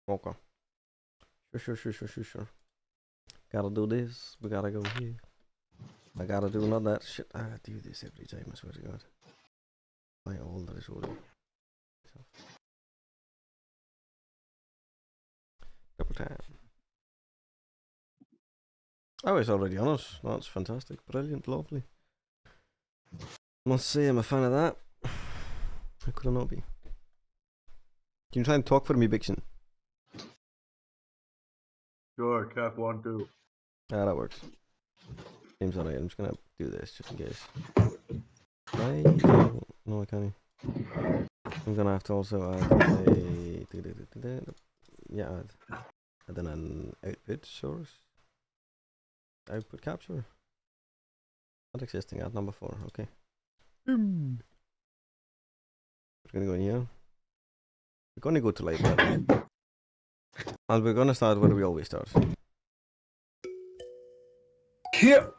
Okay. Sure. Gotta do this. We gotta go here. I gotta do none of that shit. I gotta do this every time, I swear to God. I all that is order. Double time. Oh, it's already on us. That's fantastic. Brilliant. Lovely. Must say I'm a fan of that. How could I not be? Can you try and talk for me, Bixen? Sure, Cap 1, 2. Ah, that works. Game's alright. I'm just gonna do this just in case. Right? No, I can't. I'm gonna have to also add a yeah, and then an output source, output capture. Not existing. Add number 4. Okay. We're gonna go in here. We're gonna go to library, and we're gonna start where we always start. Here.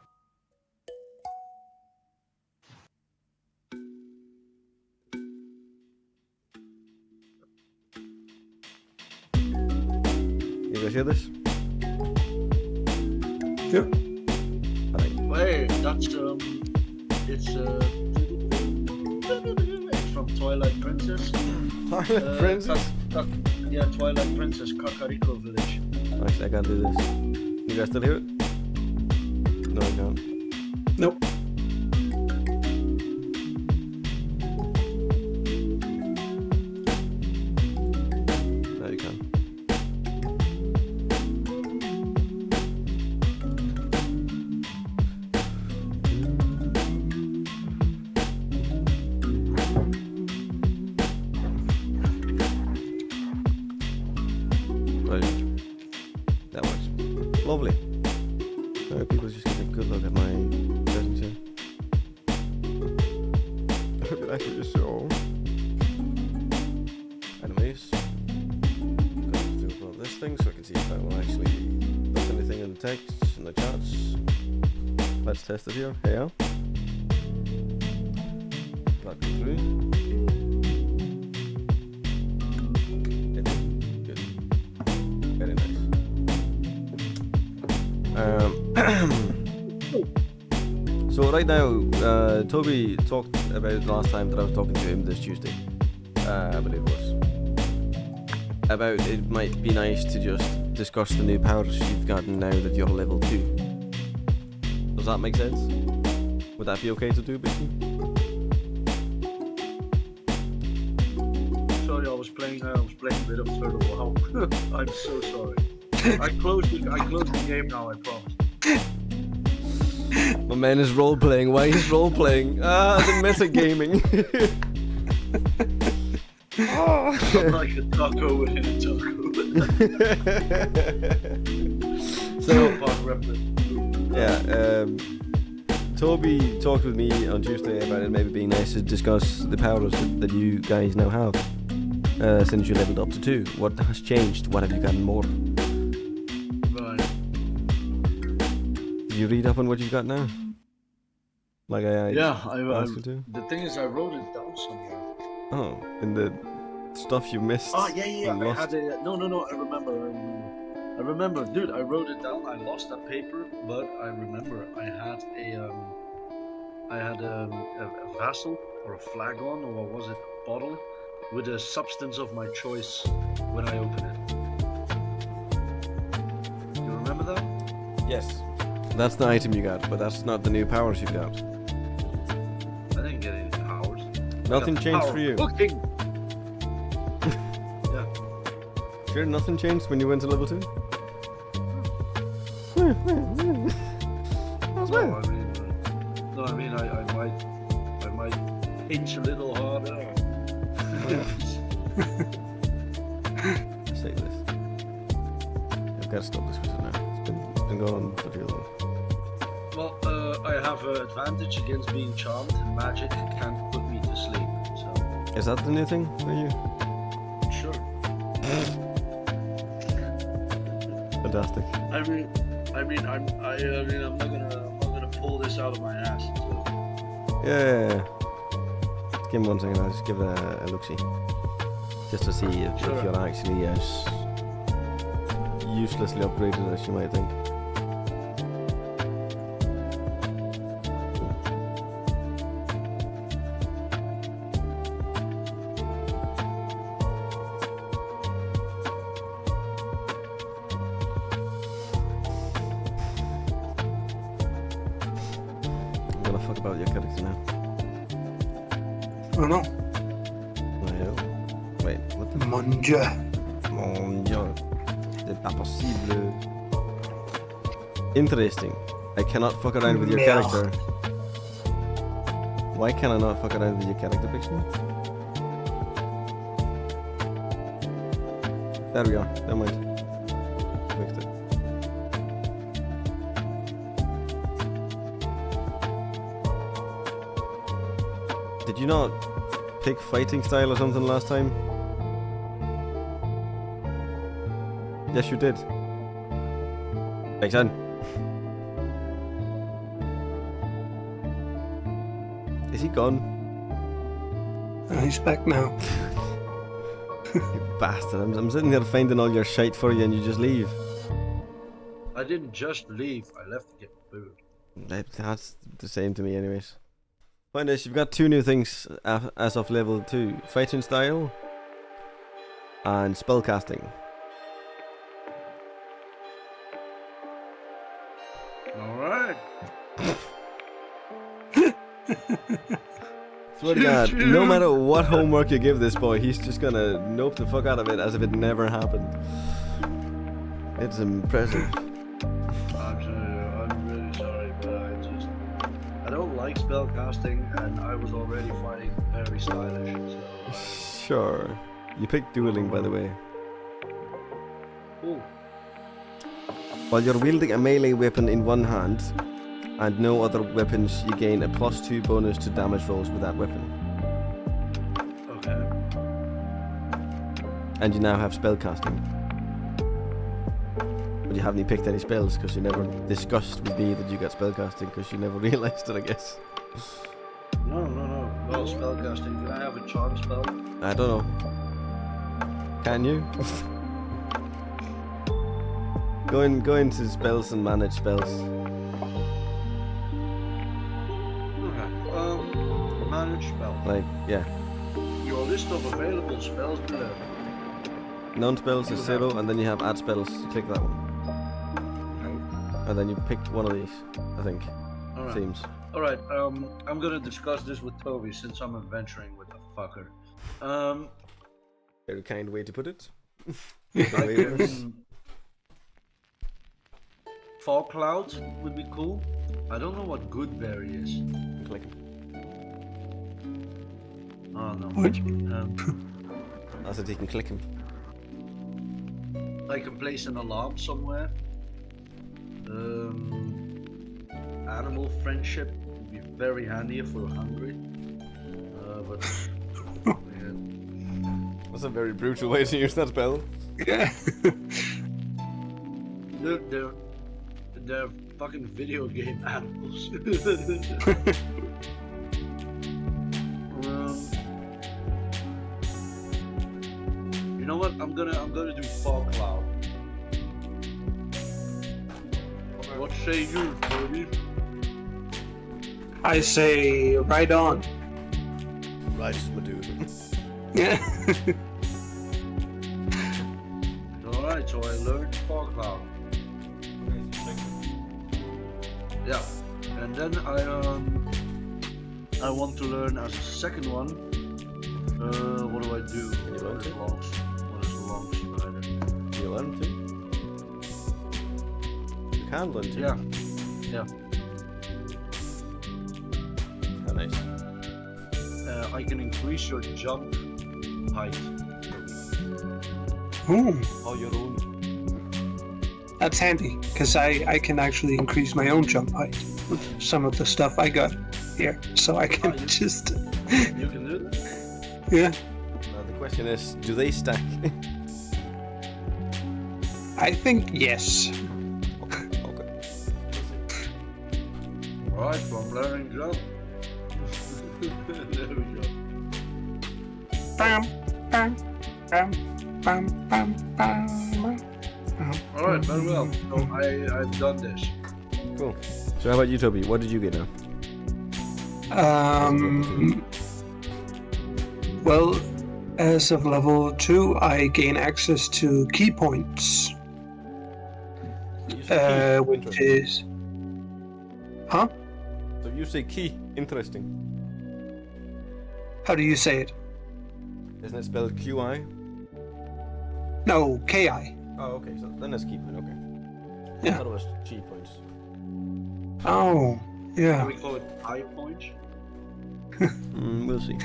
You guys hear this? Yep. Right. Wait, that's it's from Twilight Princess. Twilight Princess? Yeah, Twilight Princess, Kakariko Village. Actually, I can't do this. You guys still hear it? No, I can't. Nope. No, you can. That works. Lovely. People just get a good look at my presence here. I hope you like what you saw. Anyways, I'm going to do this thing so I can see if I will actually put anything in the text, in the chats. Let's test it here. Hey, Drag it through. Good. Very nice. So right now, Toby talked about last time that I was talking to him this Tuesday, I believe it was, about it might be nice to just discuss the new powers you've gotten now that you're level 2. Does that make sense? Would that be okay to do, Bicky? Sorry, I was playing a bit of Turtle Wow. I'm so sorry. I closed the game now, I promise. My man is role-playing. Why is role-playing? The metagaming. I'm like a taco within a taco. So, yeah, Toby talked with me on Tuesday about it maybe being nice to discuss the powers that you guys now have since you leveled up to 2. What has changed? What have you gotten more? Did you read up on what you got now? Like I asked you to? The thing is, I wrote it down somewhere. Oh, in the stuff you missed. Oh yeah. I had a no. I remember, dude. I wrote it down. I lost that paper, but I remember I had a vessel or a flagon, or what was it? A bottle with a substance of my choice when I open it. You remember that? Yes. That's the item you got, but that's not the new powers you got. I didn't get any powers. Nothing changed for you. Cooking. Yeah. Sure, nothing changed when you went to level 2? I might pinch a little harder. Say this. I've got to stop this visit now. It's been going on for too long. Well, I have an advantage against being charmed. Magic can't put me to sleep. So. Is that the new thing for you? Sure. Fantastic. I'm not gonna pull this out of my ass. So. Yeah. Just give me 1 second. I'll just give it a look-see, just to see if you're actually as uselessly upgraded as you might think. I'm gonna fuck about your character now. Oh no. Ouais. Wait, what the Mon Dieu. Mon Dieu. C'est pas possible. Interesting. I cannot fuck around with your Merde. character. Why can I not fuck around with your character picture? There we are. Never mind. Fixed it. Did you not pick fighting style or something last time? Yes, you did. Thanks, son. Is he gone? He's back now. You bastard. I'm sitting here finding all your shite for you and you just leave. I didn't just leave. I left to get food. That's the same to me anyways. Find this, you've got 2 new things as of level 2. Fighting style and spellcasting. Alright. Swear to God, no matter what homework you give this boy, he's just gonna nope the fuck out of it as if it never happened. It's impressive. I'm really sorry, but I don't like spellcasting, and I was already fighting very stylish, so... Sure. You picked dueling, by the way. Cool. While you're wielding a melee weapon in one hand, and no other weapons, you gain a +2 bonus to damage rolls with that weapon. Okay. And you now have spellcasting. But you haven't picked any spells because you never discussed with me that you got spellcasting because you never realized it, I guess. No. Well, spellcasting. Can I have a charm spell? I don't know. Can you? Go into spells and manage spells. Okay. Manage spell. Like, yeah. Your list of available spells below. Non-spells is 0, and then you have add spells. You click that one. Okay. And then you pick one of these, I think. Alright. Seems. Alright, I'm gonna discuss this with Toby since I'm adventuring with the fucker. Very kind way to put it. I can... Fog Cloud would be cool. I don't know what Goodberry is. Click. Oh no. What? I said you can click him. I can place an alarm somewhere. Animal friendship would be very handy if we're hungry. But yeah. That's a very brutal way to use that spell. Yeah. They're fucking video game animals. You know what? I'm gonna do Fog Cloud. What say you, Toby? I say right on. Right, my dude. Yeah. Alright, so I learned Fog Cloud. Yeah, and then I want to learn as a second one. What do I do? You learn to? What is the long spider? You learn to? You can learn to. Yeah. Oh, nice. I can increase your jump height. Ooh, Oh, your own. that's handy, because I can actually increase my own jump height with some of the stuff I got here. So I can you- just... You can do that? Yeah. The question is, do they stack? I think yes. Okay. Alright, so I'm learning jump. There we go. Bam, bam, bam, bam, bam, bam. All right, very well. So I've done this. Cool. So how about you, Toby? What did you get now? Well, as of level 2, I gain access to key points, which is... Huh? So you say key. Interesting. How do you say it? Isn't it spelled QI? No, KI. Oh, okay. So then it's key point. Okay. I Yeah. thought it was chi points. Oh, yeah. Can we call it high points? Hmm. We'll see.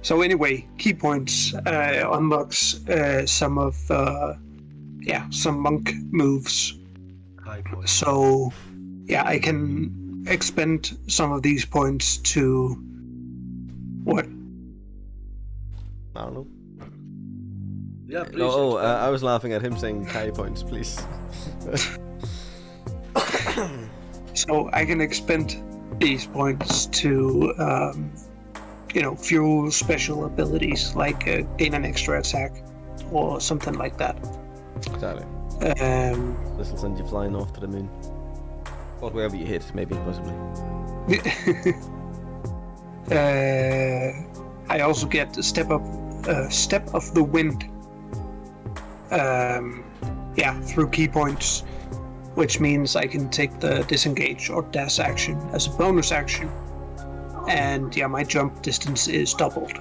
So anyway, key points unlocks some of some monk moves. High points. So yeah, I can expend some of these points to what? I don't know. Yeah, please. I was laughing at him saying Kai points, please. So I can expend these points to fuel special abilities like gain an extra attack or something like that. Exactly. Um, This will send you flying off to the moon. Or wherever you hit, maybe, possibly. I also get the step of the wind. Through key points, which means I can take the disengage or dash action as a bonus action, and yeah, my jump distance is doubled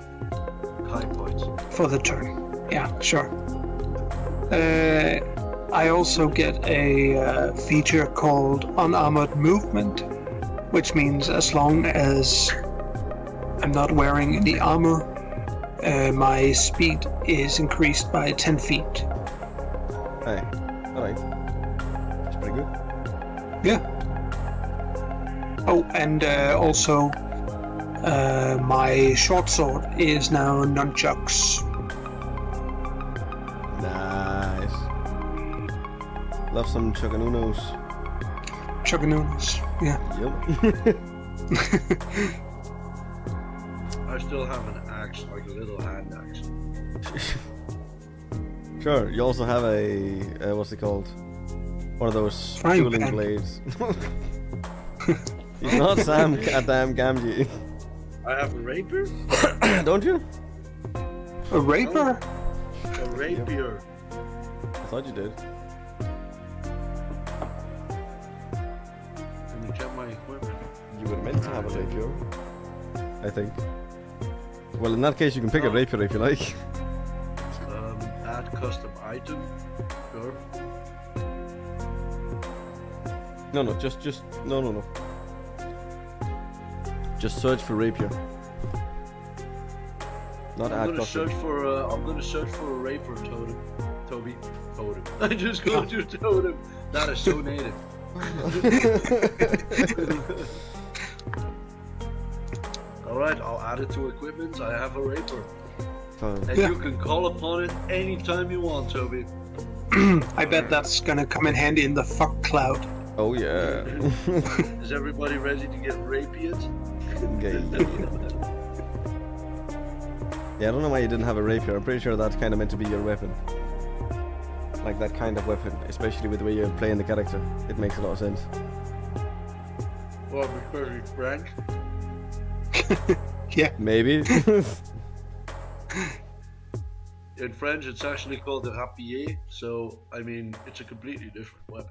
High points. for the turn. Yeah, sure. I also get a feature called unarmored movement, which means as long as I'm not wearing any armor, my speed is increased by 10 feet. Hey, alright. That's pretty good. Yeah. Oh, and also, my short sword is now nunchucks. Nice. Love some chuganunos. Chuganunas, yeah. Yep. I still have an axe, like a little hand axe. Sure, you also have a, what's it called? One of those Frying dueling pan. blades. He's not Sam Goddamn Gamgee. I have a rapier? Don't you? A raper? A rapier. I thought you did. Can you check my equipment? You were meant to have a rapier. I think. Well, in that case, you can pick a rapier if you like. Add custom item. Sure. No, no. Just search for rapier. Not I'm add gonna custom. search for a rapier totem. Toby. Totem. I just called you totem. That is so native. Alright, I'll add it to equipment. I have a rapier. Fine. And you can call upon it anytime you want, Toby. I bet that's gonna come in handy in the fuck cloud. Oh yeah. Is everybody ready to get rapiered? Okay. Yeah, I don't know why you didn't have a rapier. I'm pretty sure that's kind of meant to be your weapon. Like that kind of weapon, especially with the way you're playing the character. It makes a lot of sense. Well, because he's French. Yeah. Maybe. In French, it's actually called the rapier. So, I mean, it's a completely different weapon.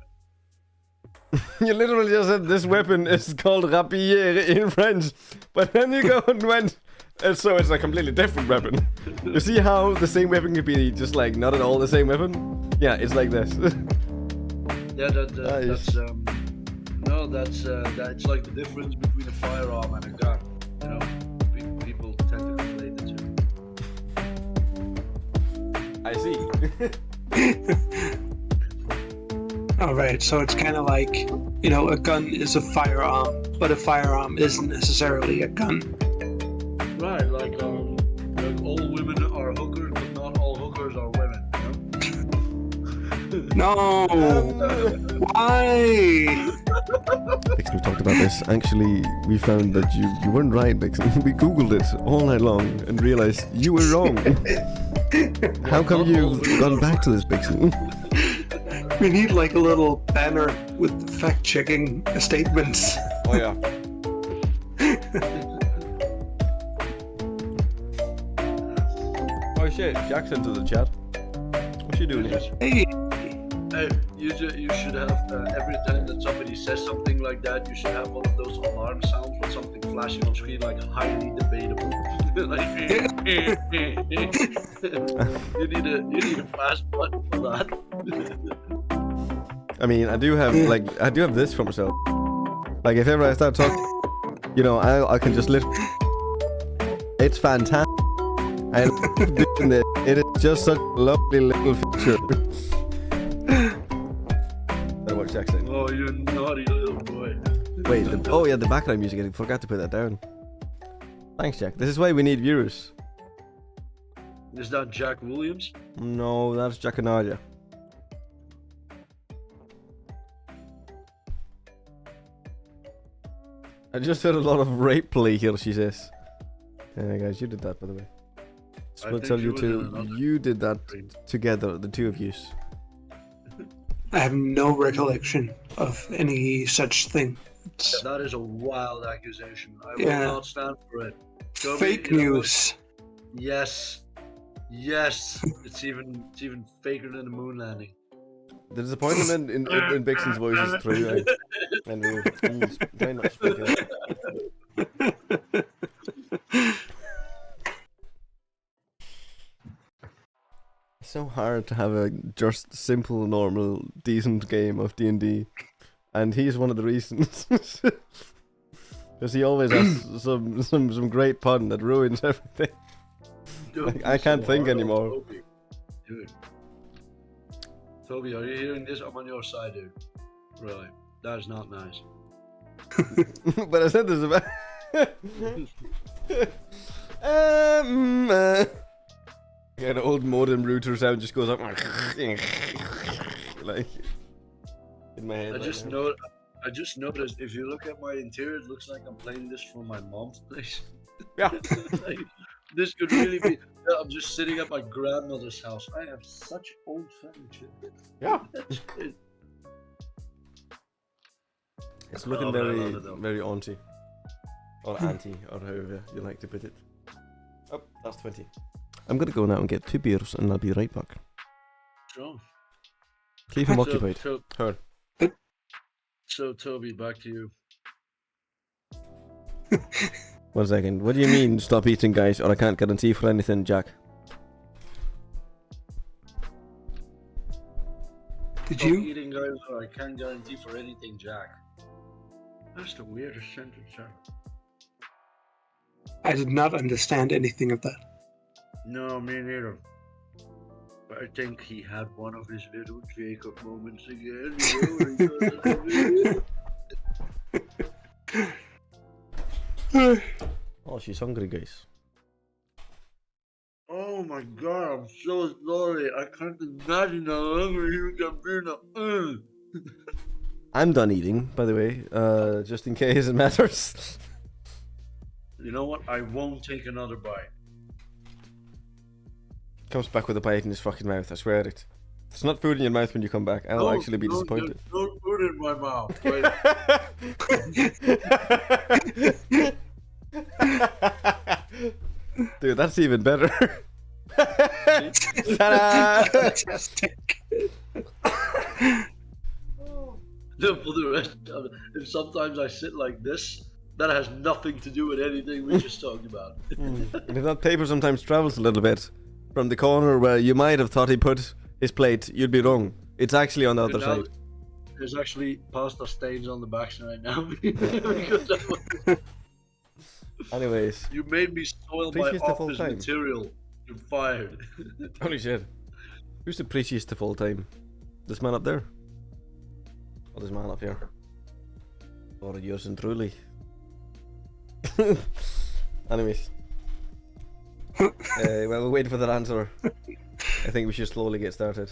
You literally just said this weapon is called rapier in French, but then you go and went, so it's a completely different weapon. You see how the same weapon could be just like not at all the same weapon? Yeah, it's like this. Yeah, Nice. that's like the difference between a firearm and a gun. You know, people tend to conflate the two. I see. Alright, so it's kind of like, a gun is a firearm, but a firearm isn't necessarily a gun. Right, like all women are hookers, but not all hookers are women. You know? No! Why? Vixen, we talked about this. Actually, we found that you weren't right, Vixen. We googled it all night long and realized you were wrong. How come you've gone back to this, Vixen? We need like a little banner with fact-checking statements. Oh yeah. Oh shit, Jack's into the chat. What's she doing here? Hey, Hey, you should have every time that somebody says something like that, you should have one of those alarm sounds with something flashing on screen, like highly debatable. Like, you need a fast button for that. I mean, I do have this for myself. Like if ever I start talking, you know, I can just it's fantastic. I love doing it. It is just such a lovely little feature. What Jack's saying. Oh, you naughty little boy. Wait, the background music, I forgot to put that down. Thanks, Jack. This is why we need viewers. Is that Jack Williams? No, that's Jack and Nadia. I just heard a lot of rape play here, she says. Yeah, guys, you did that, by the way. So I'll tell you two, you did that together, the two of you. I have no recollection of any such thing. That is a wild accusation. I will not stand for it. Fake news. Yes. It's even faker than the moon landing. The disappointment in Vixen's voice is through. And we're trying not to speak it. It's so hard to have a just simple, normal, decent game of D&D, and he's one of the reasons. Because he always has some great pun that ruins everything. Like, I can't think anymore. Toby, are you hearing this? I'm on your side, dude. Really, that is not nice. But I said this about. Yeah, the old modem router sound just goes up like in my head. I just noticed if you look at my interior, it looks like I'm playing this from my mom's place. Yeah. Like, this could really be. Yeah, I'm just sitting at my grandmother's house. I have such old furniture. Yeah. That's good. It's looking very auntie. Or auntie, or however you like to put it. Oh, that's 20. I'm gonna go now and get 2 beers and I'll be right back. Sure. Keep him occupied. Her. So, Toby, back to you. 1 second. What do you mean, stop eating, guys, or I can't guarantee for anything, Jack? Did Stop you? eating, guys, or I can't guarantee for anything, Jack. That's the weirdest sentence ever. I did not understand anything of that. No, me neither. But I think he had one of his little Jacob moments again. Oh, she's hungry, guys. Oh my god, I'm so sorry. I can't imagine how hungry you can be now. I'm done eating, by the way, just in case it matters. You know what? I won't take another bite. Comes back with a bite in his fucking mouth, I swear it. If it's not food in your mouth when you come back, I'll actually be disappointed. No food in my mouth. Dude, that's even better. Fantastic. For the rest of it, if sometimes I sit like this, that has nothing to do with anything we just talked about. And if that paper sometimes travels a little bit from the corner where you might have thought he put his plate, you'd be wrong. It's actually on the other side. There's actually pasta stains on the back right now. Anyways. You made me soil my office material. You're fired. Holy shit. Who's the prettiest of all time? This man up there? Or this man up here? Or yours and truly? Anyways. While we're waiting for that answer, I think we should slowly get started.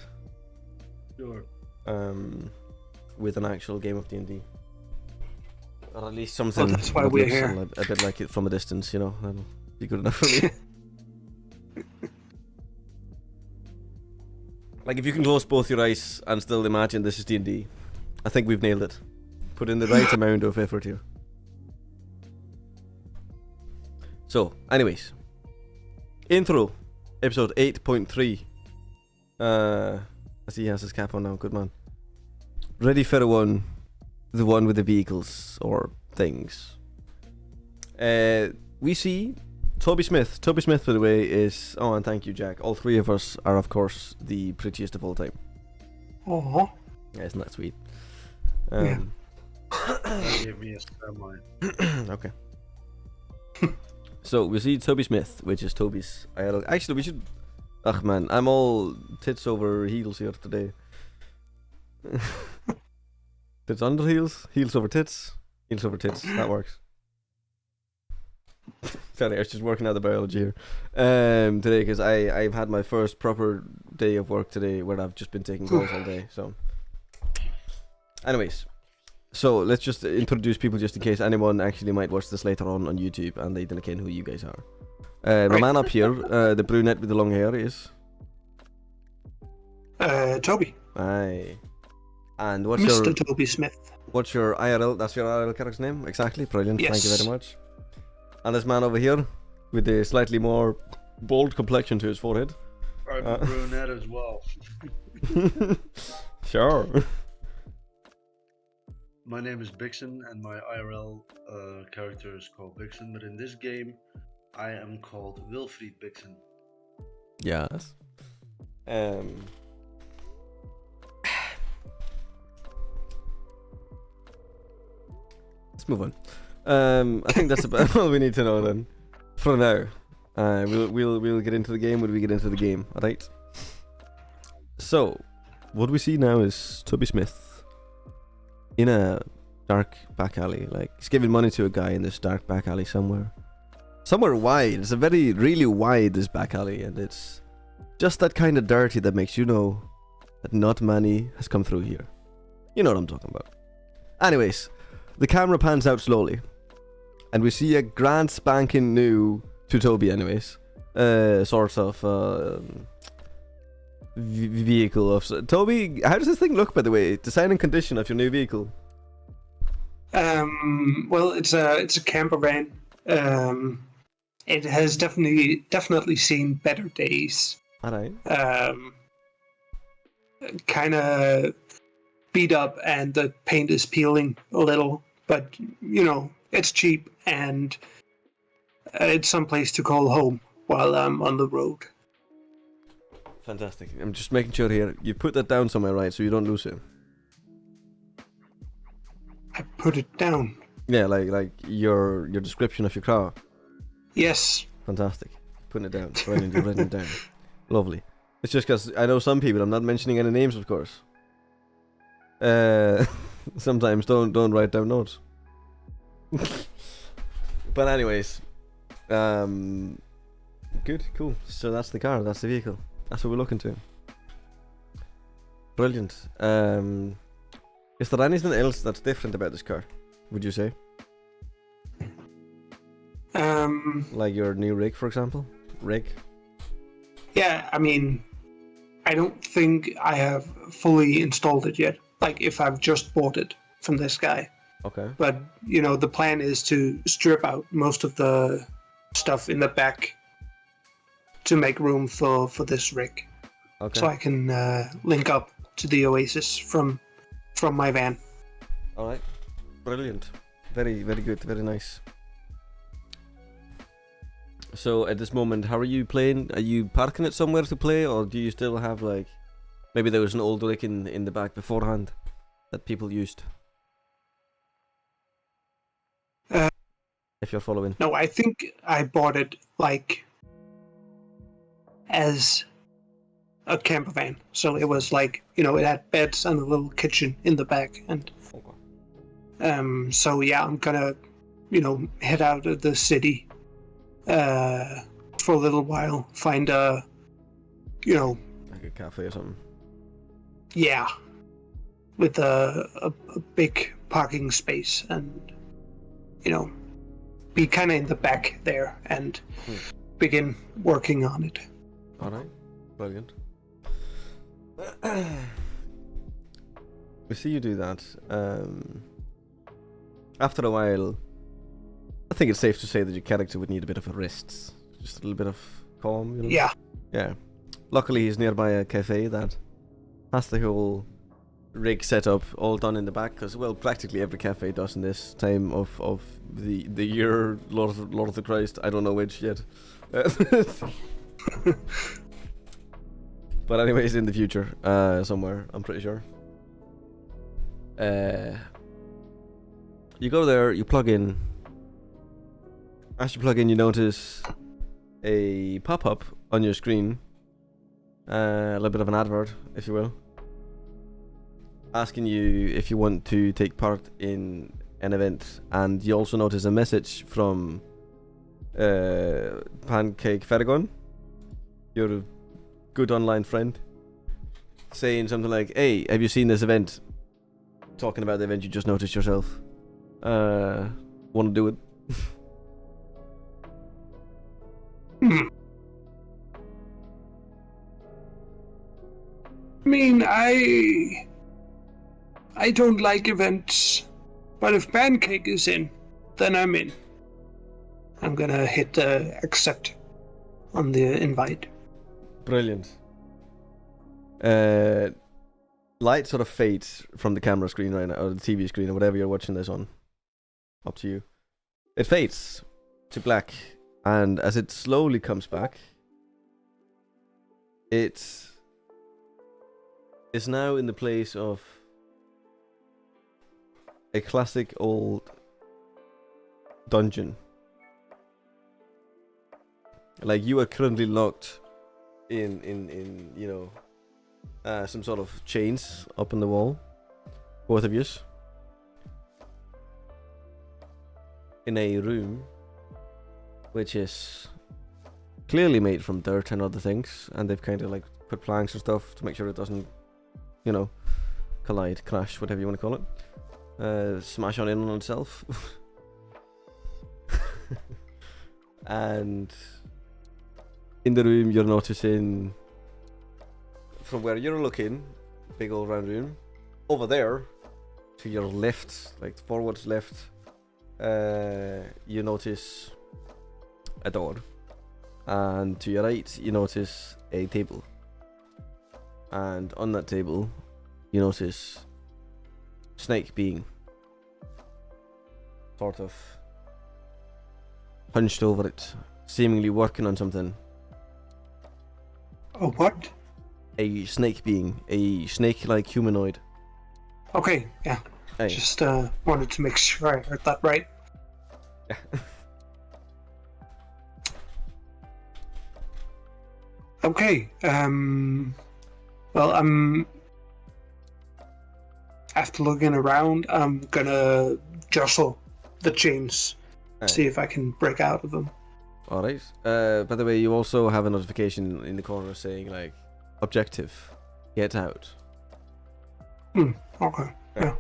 Sure. With an actual game of D&D. Or at least something that's why that we're looks here. a bit like it from a distance, you know. That'll be good enough for me. Like, if you can close both your eyes and still imagine this is D&D, I think we've nailed it. Put in the right amount of effort here. So, anyways. Intro. Episode 8.3. I see he has his cap on now, good man. Ready for one. The one with the vehicles, or things. We see Toby Smith. Toby Smith, by the way, is... Oh, and thank you, Jack. All three of us are, of course, the prettiest of all time. Oh. Yeah, isn't that sweet? Yeah. Give me a semi. Okay. So, we see Toby Smith, which is Toby's IRL. Actually, we should... Ugh, man, I'm all tits over heels here today. Tits under heels, heels over tits, that works. Sorry, I was just working out the biology here today, because I've had my first proper day of work today where I've just been taking calls all day, so. Anyways, so let's just introduce people just in case anyone actually might watch this later on YouTube and they don't know who you guys are. My man up here, the brunette with the long hair is? Toby. Aye. And what's Mr. Toby Smith. What's your IRL? That's your IRL character's name? Exactly. Brilliant. Yes. Thank you very much. And this man over here with the slightly more bold complexion to his forehead. I'm a brunette as well. Sure. My name is Bixen, and my IRL character is called Bixen, but in this game, I am called Wilfried Bixen. Yes. Let's move on. I think that's about all we need to know then. For now, we'll get into the game when we get into the game. All right. So, what we see now is Toby Smith in a dark back alley. Like, he's giving money to a guy in this dark back alley somewhere wide. It's a really wide, this back alley, and it's just that kind of dirty that makes you know that not money has come through here. You know what I'm talking about. Anyways, the camera pans out slowly, and we see a grand spanking new, to Toby anyways, sort of vehicle of... Toby, how does this thing look, by the way? Design and condition of your new vehicle. Well, it's a camper van. It has definitely seen better days. Alright. Kind of beat up, and the paint is peeling a little, but you know, it's cheap, and it's someplace to call home while I'm on the road. Fantastic. I'm just making sure here you put that down somewhere, right, so you don't lose it. I put it down. Yeah, like your description of your car. Yes. Fantastic. Putting it down. Brilliant. You're writing it down. Lovely. It's just because I know some people. I'm not mentioning any names, of course. Sometimes don't write down notes. But anyways, good, cool. So that's the car. That's the vehicle. That's what we're looking to. Brilliant. Is there anything else that's different about this car? Would you say? Like your new rig, for example? Rig? Yeah, I mean, I don't think I have fully installed it yet. Like, if I've just bought it from this guy. Okay. But, you know, the plan is to strip out most of the stuff in the back to make room for this rig. Okay. So I can link up to the Oasis from my van. Alright. Brilliant. Very, very good. Very nice. So at this moment, how are you playing? Are you parking it somewhere to play, or do you still have, like, maybe there was an old rig in the back beforehand that people used? If you're following. No, I think I bought it, like, as a camper van. So it was like, you know, it had beds and a little kitchen in the back. And so yeah, I'm gonna, you know, head out of the city for a little while, find a, you know, like a cafe or something. Yeah, with a big parking space, and be kind of in the back there and begin working on it. All right, brilliant. We see you do that. After a while, I think it's safe to say that your character would need a bit of a rest, just a little bit of calm. Yeah. Yeah. Luckily, he's nearby a cafe that has the whole rig set up all done in the back, because practically every cafe does in this time of the year. Lord of the Christ, I don't know which yet. But anyways, in the future, somewhere, I'm pretty sure. You go there, you plug in. As you plug in, you notice a pop-up on your screen, a little bit of an advert, if you will, asking you if you want to take part in an event, and you also notice a message from Pancake Pharoe, your good online friend, saying something like, "Hey, have you seen this event?" Talking about the event you just noticed yourself. Want to do it? I mean, I don't like events, but if Pancake is in, then I'm in. I'm gonna hit accept on the invite. Brilliant. Light sort of fades from the camera screen right now, or the TV screen, or whatever you're watching this on. Up to you. It fades to black, and as it slowly comes back, it is now in the place of a classic old dungeon. Like, you are currently locked in some sort of chains up on the wall, both of yous, in a room which is clearly made from dirt and other things, and they've kind of like put planks and stuff to make sure it doesn't, collide, crash, whatever you want to call it, smash on itself. And in the room, you're noticing, from where you're looking, big old round room, over there to your left, like forwards left, you notice a door, and to your right you notice a table, and on that table you notice Snake being sort of hunched over it, seemingly working on something. Oh, what? A snake being, a snake-like humanoid. Okay, yeah. Hey. Just wanted to make sure I heard that right. Yeah. Okay, well, after looking around, I'm gonna jostle the chains, see if I can break out of them. Alright. By the way, you also have a notification in the corner saying, like, objective, get out. Okay, yeah.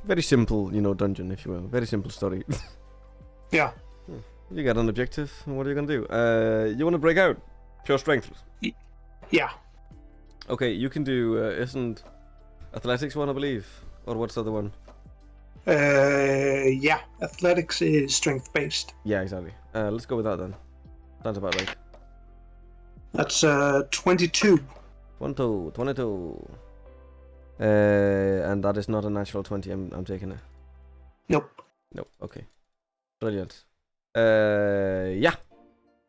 Very simple, dungeon, if you will. Very simple story. Yeah. You got an objective, and what are you gonna do? You wanna break out? Pure strength. Yeah. Okay, you can do, isn't athletics one, I believe? Or what's the other one? Yeah. Athletics is strength-based. Yeah, exactly. Let's go with that then. Sounds about right. That's 22. 22. And that is not a natural 20, I'm taking it. Nope. Nope, okay. Brilliant. Yeah.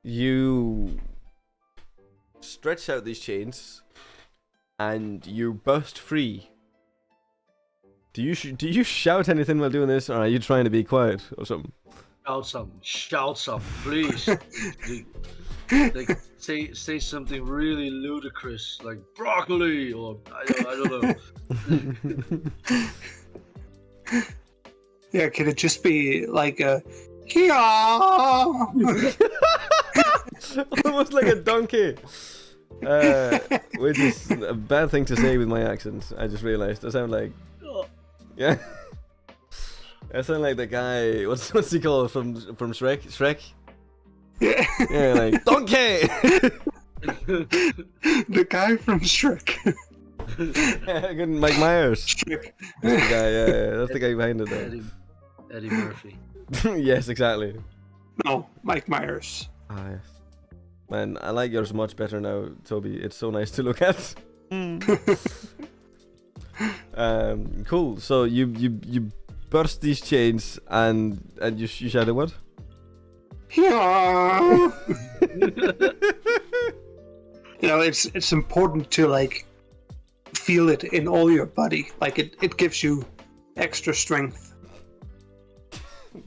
You stretch out these chains, and you burst free. Do you shout anything while doing this, or are you trying to be quiet or something? Shout some, please. Like, say something really ludicrous, like broccoli, or I don't know. Yeah, could it just be like a yeah? Almost like a donkey. Which is a bad thing to say with my accent. I just realized. I sound like, yeah. I sound like the guy. What's he called from Shrek? Shrek. Yeah. Yeah, like donkey. The guy from Shrek. Mike Myers. Shrek. That's the guy. Yeah, that's the guy behind it. Though. Eddie Murphy. Yes, exactly. No, Mike Myers. Ah, yes. Man, I like yours much better now, Toby. It's so nice to look at. Cool. So you burst these chains and you shadow what? Yeah. You know, it's important to like feel it in all your body. Like it gives you extra strength.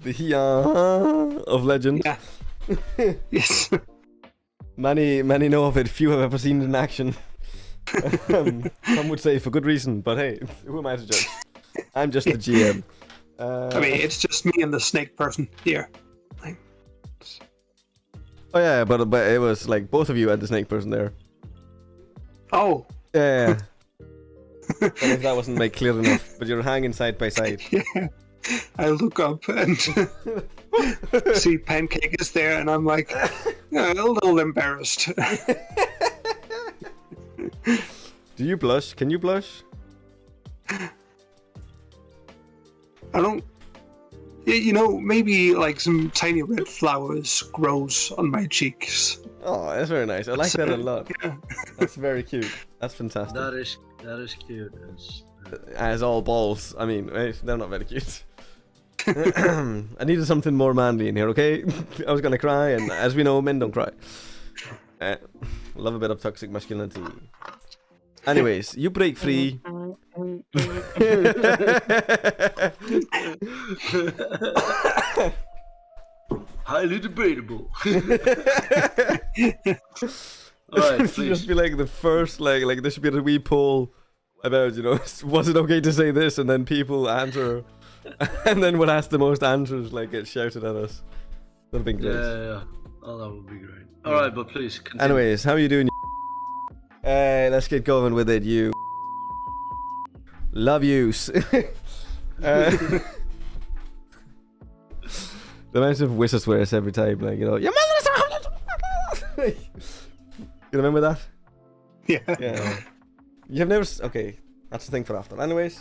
The of legend. Yeah. Yes. Many know of it. Few have ever seen it in action. Some would say for good reason, but hey, who am I to judge? I'm just the GM. I mean, it's just me and the snake person here. Like, oh yeah, but it was like both of you and the snake person there. oh. Yeah. But if that wasn't made clear enough, but you're hanging side by side. Yeah. I look up and see Pancake is there, and I'm like, a little embarrassed. Do you blush? Can you blush? I don't. Yeah, you know, maybe like some tiny red flowers grows on my cheeks. Oh, that's very nice. I like that a lot. Yeah. That's very cute. That's fantastic. That is cute. As all balls. I mean, they're not very cute. I needed something more manly in here, okay? I was gonna cry, and as we know, men don't cry. Love a bit of toxic masculinity. Anyways, you break free. Highly debatable. Alright, This should please. just be like the first, like there should be a wee poll about, you know, was it okay to say this, and then people answer, and then what has the most answers, like, get shouted at us. That'd be great. Yeah. Oh, that would be great. Alright, but please continue. Anyways, how are you doing? Let's get going with it, you. Love yous. The amount of whistle swears every time, like, you know, your mother is. You remember that? Yeah. Yeah. You've never. Okay, that's the thing for after. Anyways,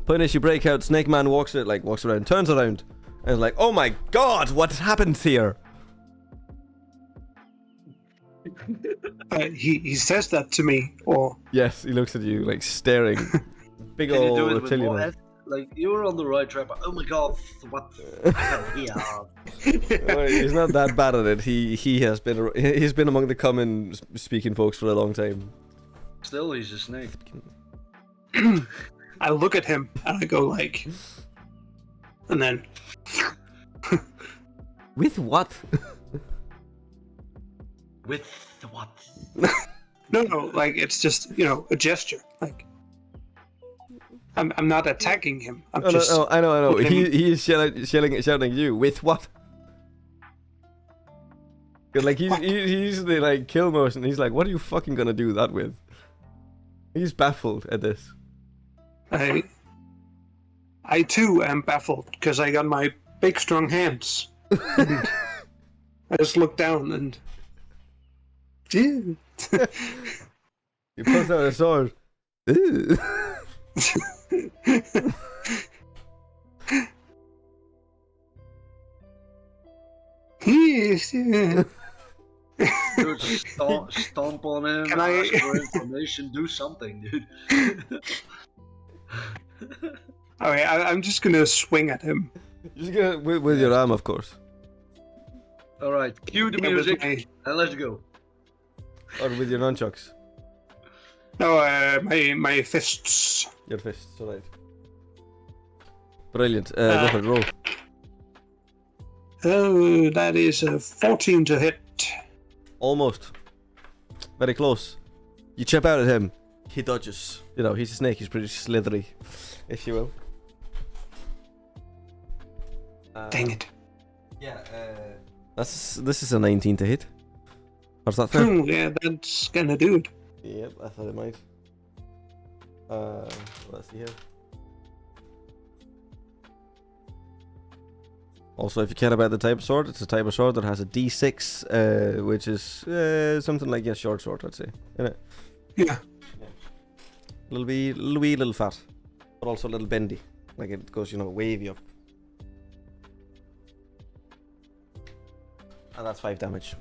point is, you break out. Snake Man walks around, turns around, and is like, "Oh my God, what happened here?" He says that to me, or Yes, he looks at you like staring. Big Can you old do it with reptilian. more eye. F? Like, you were on the right track, but oh my god, what happened here? Well, he's not that bad at it. He's been among the common speaking folks for a long time. Still, he's a snake. I look at him and I go like, and then With what? With what? no, like it's just, you know, a gesture. Like I'm not attacking him. I'm Oh, just no, I know. put him- He's shouting at you. With what? 'Cause, like he's the like kill motion. He's like, what are you fucking gonna do that with? He's baffled at this. I too am baffled because I got my big strong hands. And I just look down and You pulls out a sword. Ew. Yes, yeah. Dude, stomp on him, Can I- ask for information, do something, dude. Okay, I'm just gonna swing at him. Just gonna with your arm, of course, Alright, cue the Yeah, with music, my- and let's go. or with your nunchucks, No, my fists. your fists. Alright. Brilliant. Go for it. Roll. Oh, that is a 14 to hit. Almost. Very close. You chip out at him. He dodges. You know, he's a snake. He's pretty slithery, if you will. Dang it. Yeah. This is a 19 to hit. How's that fair? Yeah, that's gonna do it. Yep, I thought it might. Let's see here. Also, if you care about the type of sword, it's a type of sword that has a D6, which is something like a short sword, I'd say. Isn't it? Yeah. Little wee, little fat, but also a little bendy. Like it goes, wavy up. And that's 5 damage.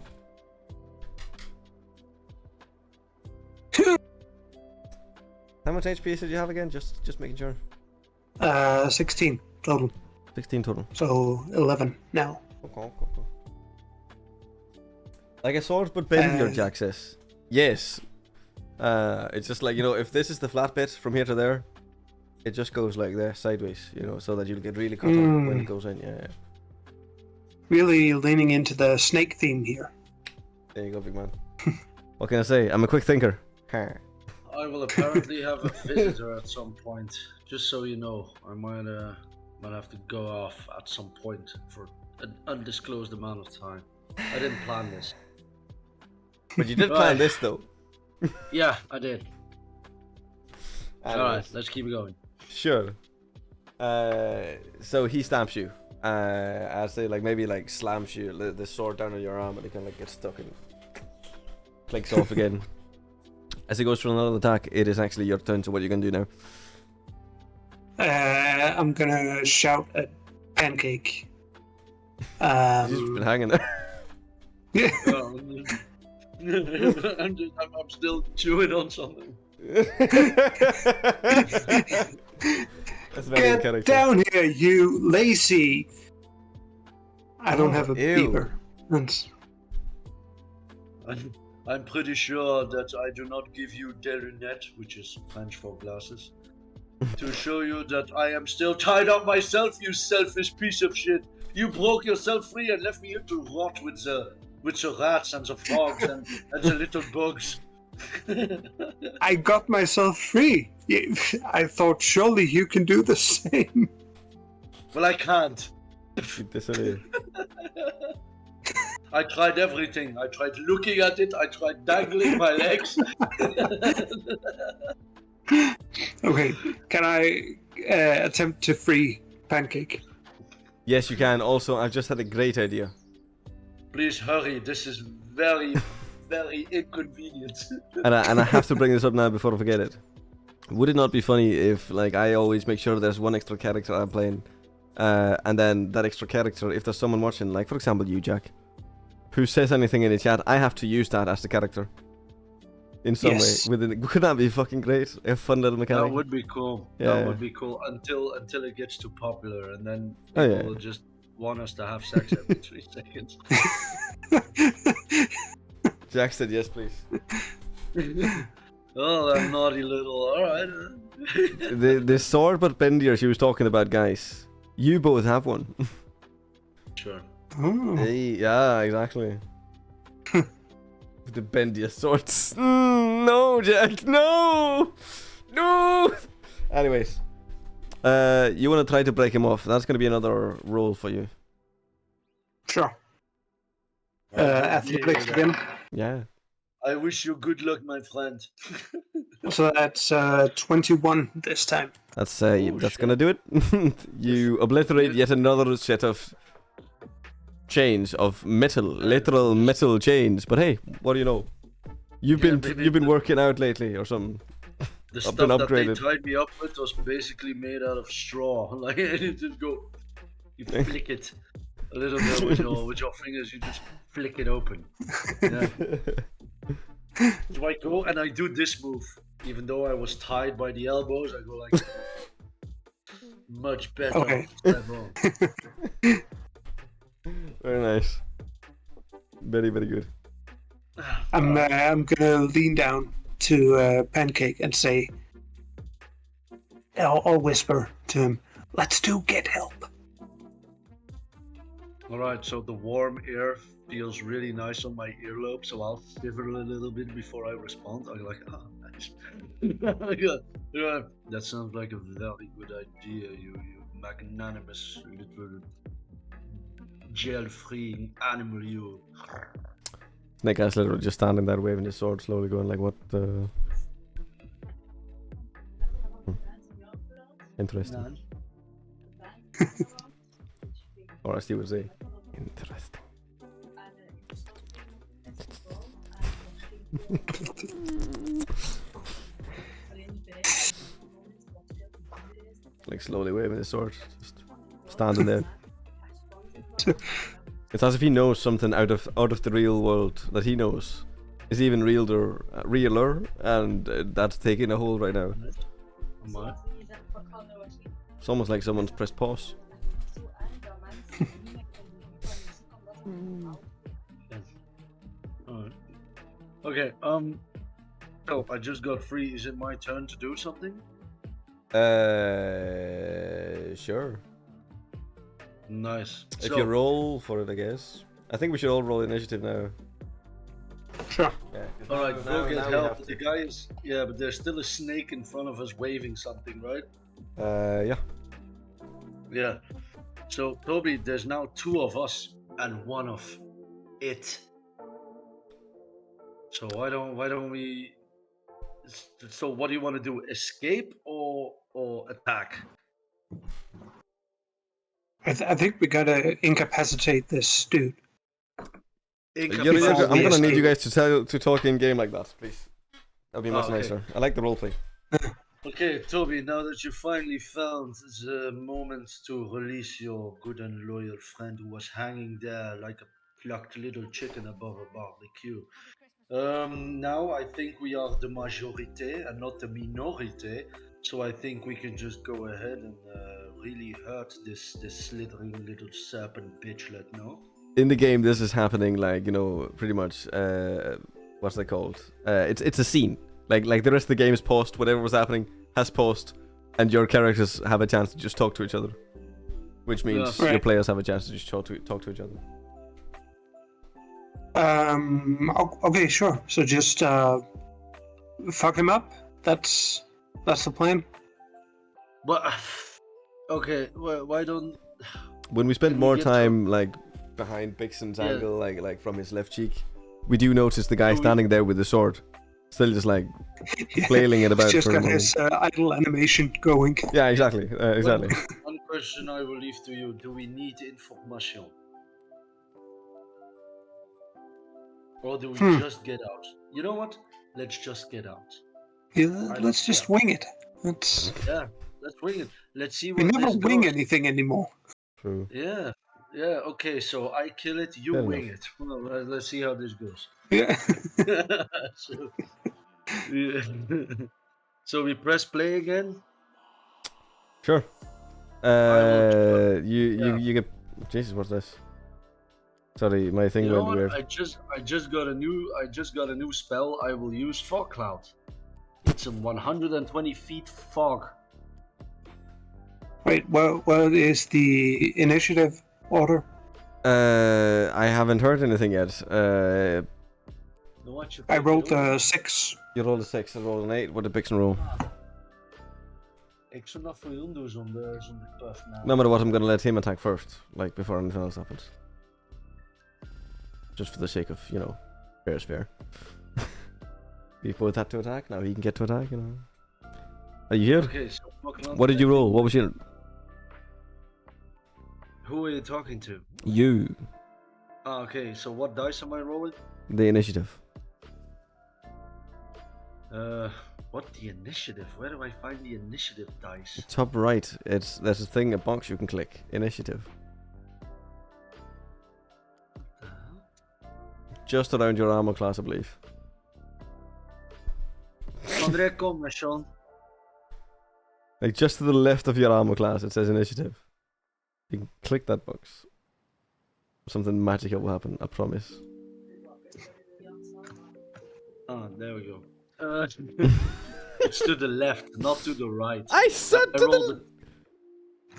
How much HP did you have again? Just making sure. 16 total. 16 total. So 11 now. Okay. Like a sword but bendier, Jack says. Yes. It's just like, if this is the flat bit from here to there, it just goes like there, sideways, so that you'll get really cut off when it goes in. Yeah. Really leaning into the snake theme here. There you go, big man. What can I say? I'm a quick thinker. I will apparently have a visitor at some point. Just so you know, I might have to go off at some point for an undisclosed amount of time. I didn't plan this. But you did plan this, though. Yeah, I did. Alright, let's keep going. Sure. So he stamps you. I'd say maybe slams you the sword down on your arm, and it kind of gets stuck and clicks off again. As he goes for another attack, it is actually your turn. So what are you gonna do now? I'm gonna shout at Pancake. He's just been hanging there. Yeah. I'm still chewing on something. That's very Get down here, you lazy! I don't have a beaver. I'm pretty sure that I do not give you des lunettes, which is French for glasses, to show you that I am still tied up myself, you selfish piece of shit. You broke yourself free and left me here to rot with the rats and the frogs and the little bugs. I got myself free. I thought surely you can do the same. Well, I can't. Désolé. I tried everything. I tried looking at it. I tried dangling my legs. Okay, can I attempt to free Pancake? Yes, you can. Also, I've just had a great idea. Please hurry. This is very, very inconvenient. And I have to bring this up now before I forget it. Would it not be funny if, I always make sure there's one extra character I'm playing, and then that extra character, if there's someone watching, for example you, Jack, who says anything in the chat, I have to use that as the character. In some way. Could that be fucking great? A fun little mechanic. That would be cool. Yeah. That would be cool until it gets too popular, and then people will just want us to have sex every 3 seconds. Jack said yes, please. Oh, that naughty little. Alright. the sword but bendier she was talking about, guys. You both have one. Sure. Oh. Hey, yeah, exactly. The bendier swords. No, Jack, no! No! Anyways. You want to try to break him off. That's going to be another roll for you. Sure. Athletics again. Yeah. I wish you good luck, my friend. So that's 21 this time. That's going to do it. You obliterate yet another set of chains of metal, literal metal chains. But hey, what do you know? You've been working out lately or something. The stuff that they tied me up with was basically made out of straw. Like, it just go, you flick it a little bit with your fingers. You just flick it open. Yeah. So I go and I do this move, even though I was tied by the elbows. I go like, much better. Okay. Very nice. Very, very good. I'm gonna lean down to Pancake and say, I'll whisper to him, "Let's get help." Alright, so the warm air feels really nice on my earlobe, so I'll shiver a little bit before I respond. I'm like, oh, nice. That sounds like a very good idea, you magnanimous little gel-free animal, you. Snake Eyes literally just standing there waving his sword slowly going like, what the... Interesting. Or as you would say. Interesting. Like slowly waving his sword, just standing there. It's as if he knows something out of the real world that he knows is even realer, and that's taking a hold right now. It's almost like someone's pressed pause. Alright. Okay, so I just got free. Is it my turn to do something? Sure. Nice. If you roll for it, I guess. I think we should all roll initiative now. Sure. Yeah. Alright, go get help. The guy is... Yeah, but there's still a snake in front of us waving something, right? Yeah. Yeah. So, Toby, there's now 2 of us and 1 of it. So why don't we... So what do you want to do? Escape or attack? I think we gotta incapacitate this dude. I'm gonna need you guys to talk in game like that, please. That'd be much nicer. I like the roleplay. Okay, Toby, now that you finally found the moment to release your good and loyal friend who was hanging there like a plucked little chicken above a barbecue. Now I think we are the majorité and not the minorité, so I think we can just go ahead and really hurt this slithering little serpent bitchlet, no? In the game, this is happening like, you know, pretty much, what's that called? It's a scene. Like the rest of the game is paused, whatever was happening has paused, and your characters have a chance to just talk to each other. Which means your players have a chance to just talk to each other. Okay, sure. So just fuck him up. That's the plan. But okay, why don't... When we spend more time like behind Bixen's angle, like from his left cheek, we do notice the guy standing there with the sword, still just like flailing it about. He's just for a got moment. his idle animation going. Yeah, exactly. One question I will leave to you: do we need information, or do we just get out? You know what? Let's just get out. Yeah, let's just wing it. Let's wing it. Let's see we what never this wing goes. anything anymore. True. Yeah. Okay, so I kill it, you wing it. Well, let's see how this goes. Yeah. So we press play again. Sure. You get. Jesus, what's this? Sorry, my thing went weird. I just got a new spell. I will use fog cloud. It's a 120 feet fog. Wait, what is the initiative order? I haven't heard anything yet. I rolled a 6. You rolled a 6, I rolled an 8. What did Bixen roll? Ik zou dat voor jou doen zonder puff now. No matter what, I'm gonna let him attack first, like before anything else happens. Just for the sake of, you know, fair is fair. We both had to attack, now he can get to attack, you know. Are you here? Okay, so what did you roll? What was your... Who are you talking to? You. Okay, so what dice am I rolling? The initiative. What the initiative? Where do I find the initiative dice? Top right, there's a thing, a box you can click. Initiative. Just around your armor class, I believe. André, kom maar, Sean. Like just to the left of your armor class, it says initiative. You can click that box. Something magical will happen, I promise. Oh, there we go. It's to the left, not to the right. I said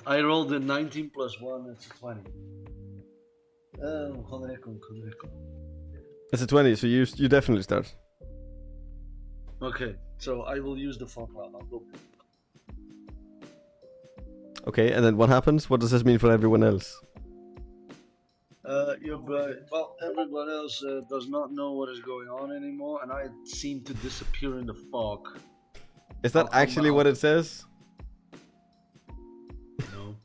I rolled a 19 plus 1, it's a 20. It's a 20, so you definitely start. Okay, so I will use the fog cloud. Okay, and then what happens? What does this mean for everyone else? Well, everyone else does not know what is going on anymore, and I seem to disappear in the fog. Is that actually what it says? No.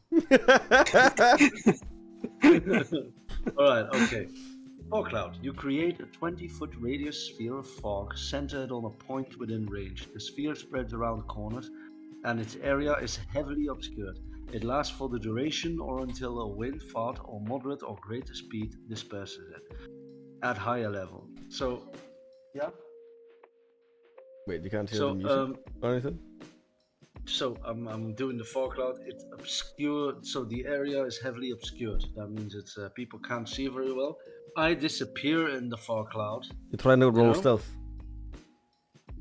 Alright, okay. Fog cloud. You create a 20-foot radius sphere of fog centered on a point within range. The sphere spreads around corners and its area is heavily obscured. It lasts for the duration or until a wind, fart, or moderate or greater speed disperses it at higher level. So, yeah. Wait, you can't hear the music or anything? So I'm doing the fog cloud. It's obscured, so the area is heavily obscured. That means it's people can't see very well. I disappear in the fog cloud. You're trying to roll stealth.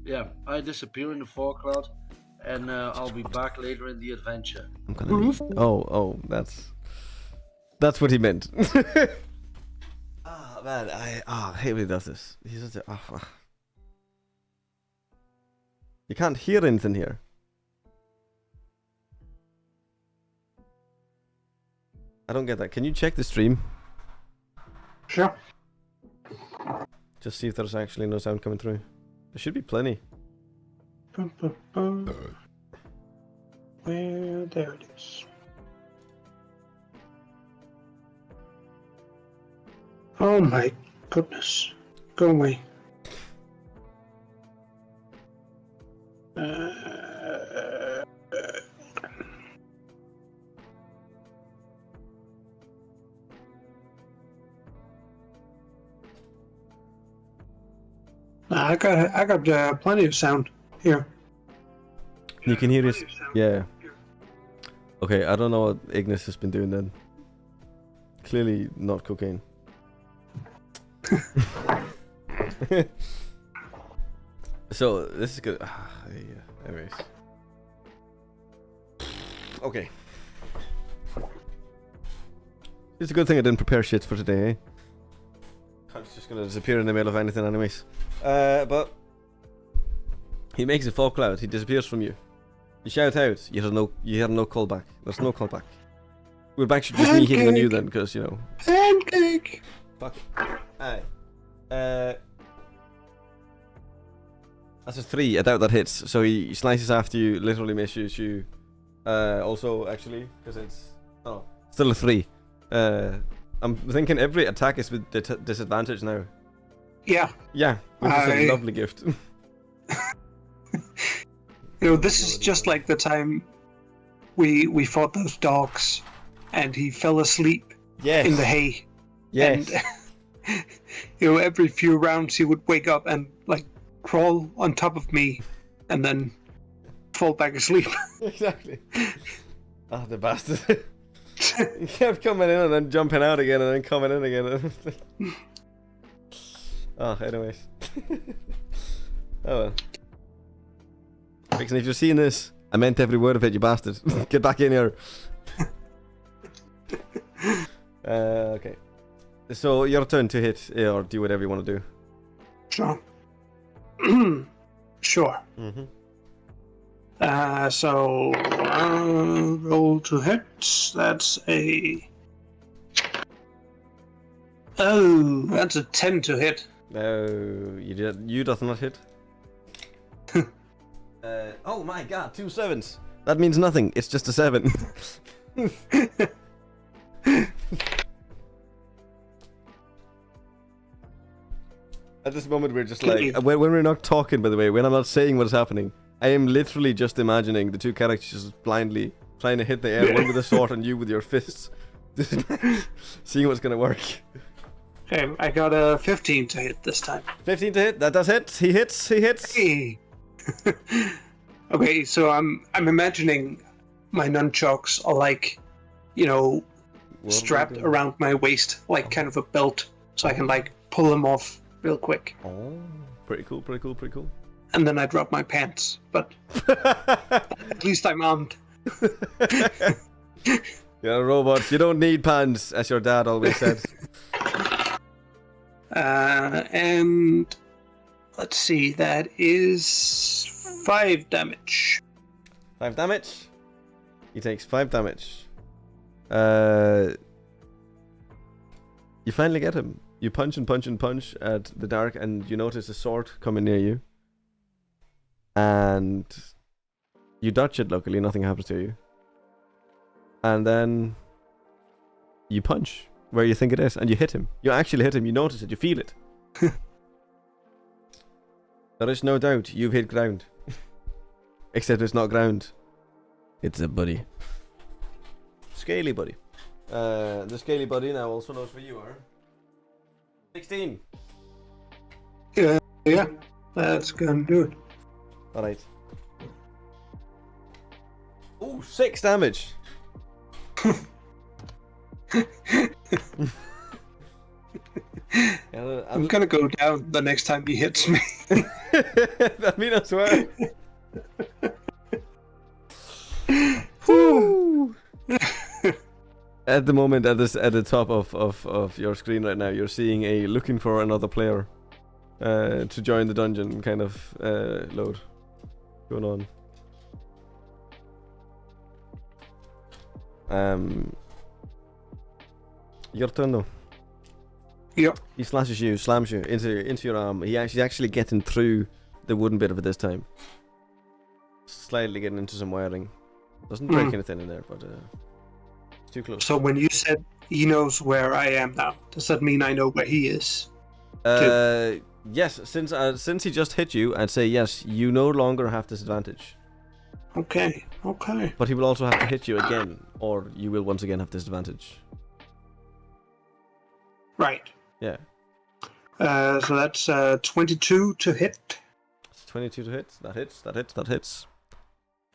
Yeah, I disappear in the fog cloud, and I'll be back later in the adventure. I'm gonna leave. Oh, that's what he meant. Ah, man, I hate when he does this. He's such a. You can't hear anything here. I don't get that. Can you check the stream? Sure. Just see if there's actually no sound coming through. There should be plenty. Well, there it is. Oh my goodness. Go away. I got plenty of sound here. You can hear this? Yeah. Okay, I don't know what Ignis has been doing then. Clearly not cocaine. So, this is good. Yeah, anyways. Okay. It's a good thing I didn't prepare shit for today, eh? It's just gonna disappear in the middle of anything anyways. But he makes a fog cloud, he disappears from you. You shout out, you had no callback. There's no callback. We're back to just me hitting on you then, because you know. Pancake! Fuck it. Aye. That's a 3, I doubt that hits. So he slices after you, literally misses you. Also, actually, because it's... Oh, still a 3. I'm thinking every attack is with disadvantage now. Yeah. Yeah, which is a lovely gift. You know, this is just like the time we fought those dogs and he fell asleep in the hay. Yes. And, you know, every few rounds he would wake up and, like, crawl on top of me and then fall back asleep. Exactly. Ah, the bastard. He kept coming in and then jumping out again and then coming in again. Oh, anyways. Oh well. Vixen, if you're seeing this, I meant every word of it, you bastard. Get back in here. Okay. So, your turn to hit, or do whatever you want to do. Sure. Sure. Mm-hmm. So, roll to hit. That's a... Oh, that's a 10 to hit. No, you does not hit. Oh my god, 2 7s. That means nothing, it's just a 7. At this moment we're just like, when we're not talking, by the way, when I'm not saying what's happening, I am literally just imagining the two characters just blindly trying to hit the air, one with a sword and you with your fists. Seeing what's gonna work. Okay, I got a 15 to hit this time. 15 to hit, that does hit. He hits. Hey. Okay, so I'm imagining my nunchucks are like, you know, strapped around my waist, like kind of a belt, so I can like pull them off real quick. Oh, pretty cool. And then I drop my pants, but at least I'm armed. You're a robot. You don't need pants, as your dad always said. And let's see, that is 5 damage. 5 damage? He takes 5 damage. You finally get him. You punch and punch and punch at the dark, and you notice a sword coming near you. And you dodge it, luckily, nothing happens to you. And then you punch. where you think it is, and you hit him. You actually hit him. You notice it. You feel it. There is no doubt you've hit ground. Except it's not ground. It's a buddy. Scaly buddy. The scaly buddy now also knows where you are. 16. Yeah, that's gonna do it. Alright. Ooh, 6 damage. I'm gonna go down the next time he hits me. I mean, I swear. At the moment, at the top of your screen right now, you're seeing a looking for another player to join the dungeon kind of load going on. Your turn though. Yep. He slashes you, slams you into your arm. He's actually getting through the wooden bit of it this time. Slightly getting into some wiring. Doesn't break anything in there, but it's too close. So when you said he knows where I am now, does that mean I know where he is? Yes. Since he just hit you, I'd say yes. You no longer have disadvantage. Okay. But he will also have to hit you again, or you will once again have disadvantage. Right. Yeah. So that's 22 to hit. It's 22 to hit. That hits.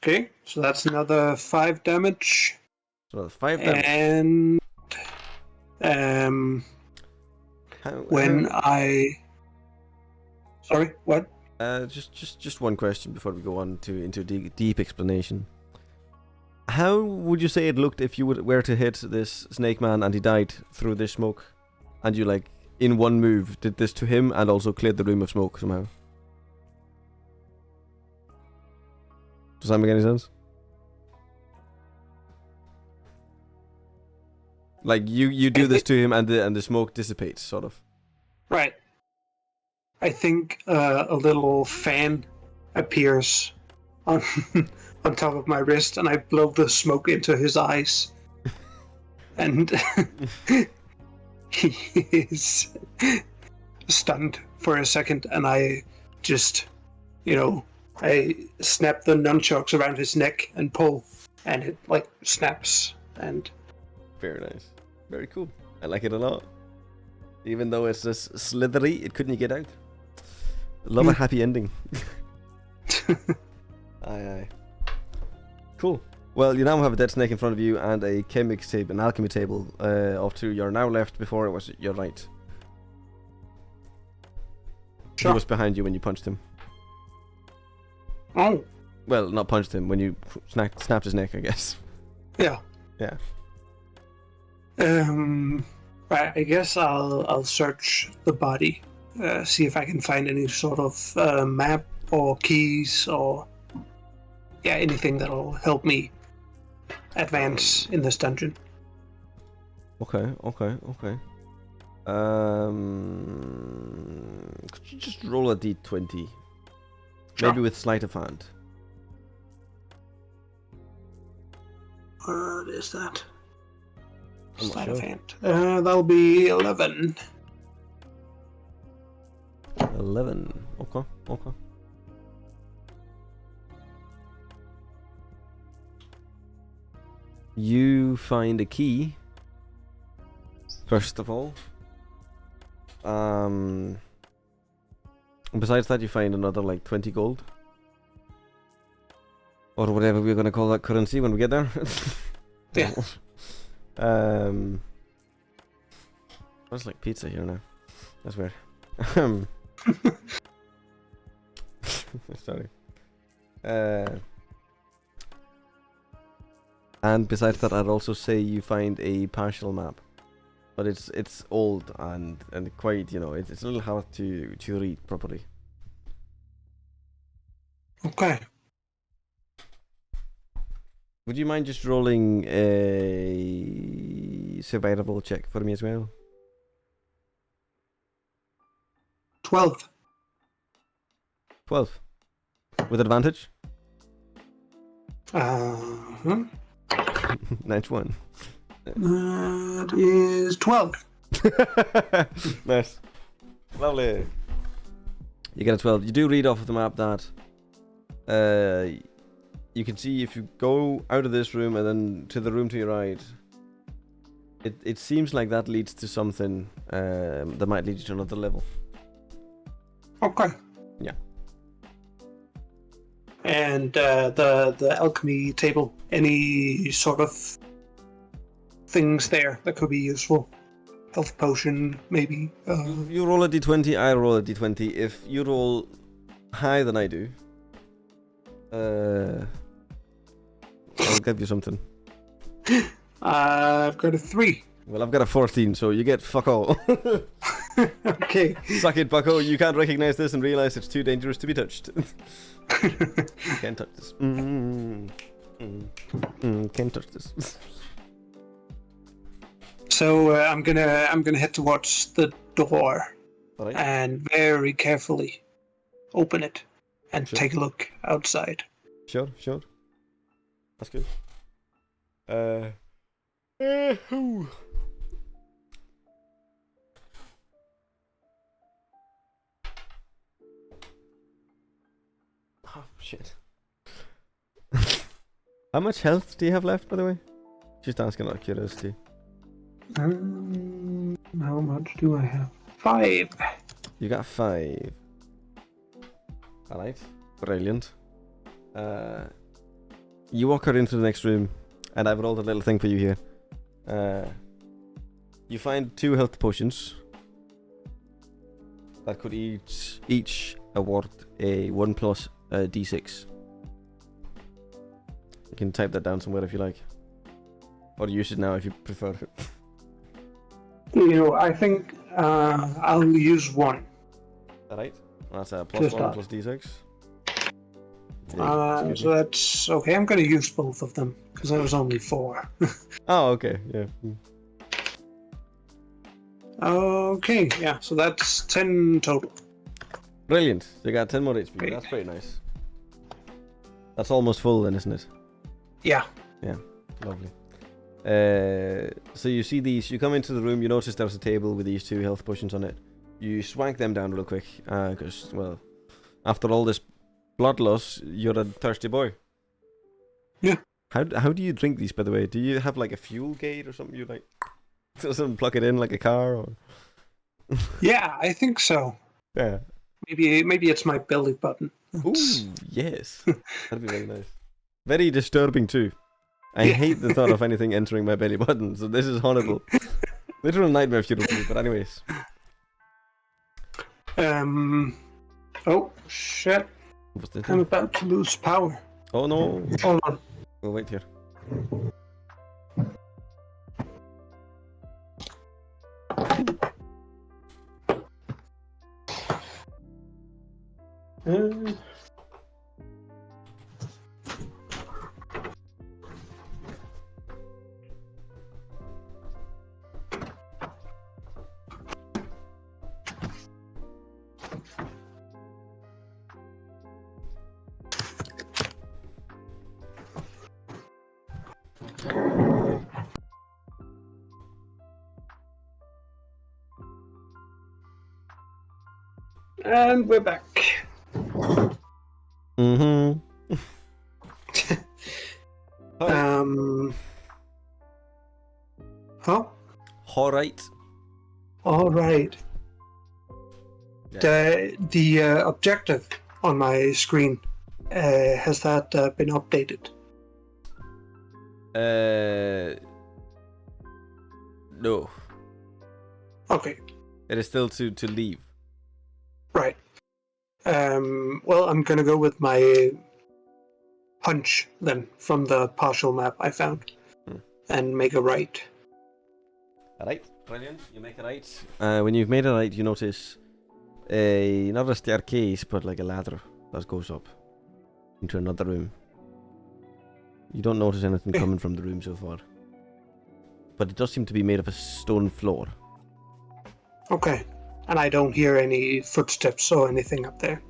Okay, so that's another 5 damage. So that's 5 damage. And sorry, what? Just one question before we go on into deep explanation. How would you say it looked if you were to hit this snake man and he died through this smoke, and you like in one move did this to him and also cleared the room of smoke somehow? Does that make any sense? Like you do this to him and the smoke dissipates, sort of. Right. I think a little fan appears on on top of my wrist, and I blow the smoke into his eyes, and he is stunned for a second, and I just, I snap the nunchucks around his neck and pull, and it like snaps. And very nice, very cool. I like it a lot. Even though it's just slithery, it couldn't get out. Love a happy ending. Aye. Cool. Well, you now have a dead snake in front of you and a chemics table, an alchemy table, off to your now left. Before it was your right. Sure. He was behind you when you punched him. Oh. Well, not punched him, when you snapped his neck, I guess. Yeah. Yeah. Right. I guess I'll search the body, see if I can find any sort of map or keys or anything that'll help me advance in this dungeon. Okay. Could you just roll a d20? Sure. Maybe with sleight of hand. What is that? I'm not Sleight sure. of hand. That'll be 11. 11. Okay. You find a key. First of all. Besides that, you find another like 20 gold. Or whatever we're gonna call that currency when we get there. Yeah. Smells like pizza here now. That's weird. Sorry. And besides that, I'd also say you find a partial map, but it's old and quite, it's a little hard to read properly. Okay. Would you mind just rolling a survival check for me as well? 12. 12. With advantage? Uh-huh. Nice one. That is 12. Nice. Lovely. You get a 12. You do read off of the map that you can see if you go out of this room and then to the room to your right, it seems like that leads to something that might lead you to another level. Okay. Yeah. And the alchemy table, any sort of things there that could be useful? Health potion, maybe? You roll a d20, I roll a d20. If you roll higher than I do, I'll give you something. I've got a 3. Well, I've got a 14, so you get fuck all. Okay. Suck it, bucko. You can't recognize this and realize it's too dangerous to be touched. You can't touch this. Can't touch this. So I'm gonna head towards the door Alright. and very carefully open it and Sure. take a look outside. Sure. That's good. Whew. Oh, shit. How much health do you have left, by the way? Just asking out of curiosity. How much do I have? 5. You got 5. Alright. Brilliant. You walk her into the next room, and I've rolled a little thing for you here. You find 2 health potions that could each award a 1 plus d6. You can type that down somewhere if you like. Or use it now if you prefer. I think I'll use 1. Alright. That's a To plus 1 start. plus d6. So that's okay. I'm gonna use both of them because I was only 4. Oh, okay. Yeah. Okay, yeah. So that's 10 total. Brilliant. You got 10 more HP. Great. That's pretty nice. That's almost full then, isn't it? Yeah. Yeah. Lovely. So you see these, you come into the room, you notice there's a table with these 2 health potions on it. You swank them down real quick, because, well, after all this blood loss, you're a thirsty boy. Yeah. How do you drink these, by the way? Do you have like a fuel gate or something? You like, doesn't plug it in like a car? Or? Yeah, I think so. Yeah. Maybe it's my belly button. Ooh, yes. That'd be very nice. Very disturbing too. I hate the thought of anything entering my belly button, so this is horrible. Literal nightmare fuel for me, but anyways. Oh, shit. What's this? I'm about to lose power. Oh no. Hold on. We'll wait here. And we're back. Mm-hmm. Huh? Alright. All right. Yeah. The objective on my screen, has that been updated? No. Okay, It is still to leave. right. Well, I'm gonna go with my hunch then from the partial map I found and make a right. Alright, brilliant. You make it right. When you've made it right, you notice not a staircase, but like a ladder that goes up into another room. You don't notice anything coming from the room so far. But it does seem to be made of a stone floor. Okay, and I don't hear any footsteps or anything up there.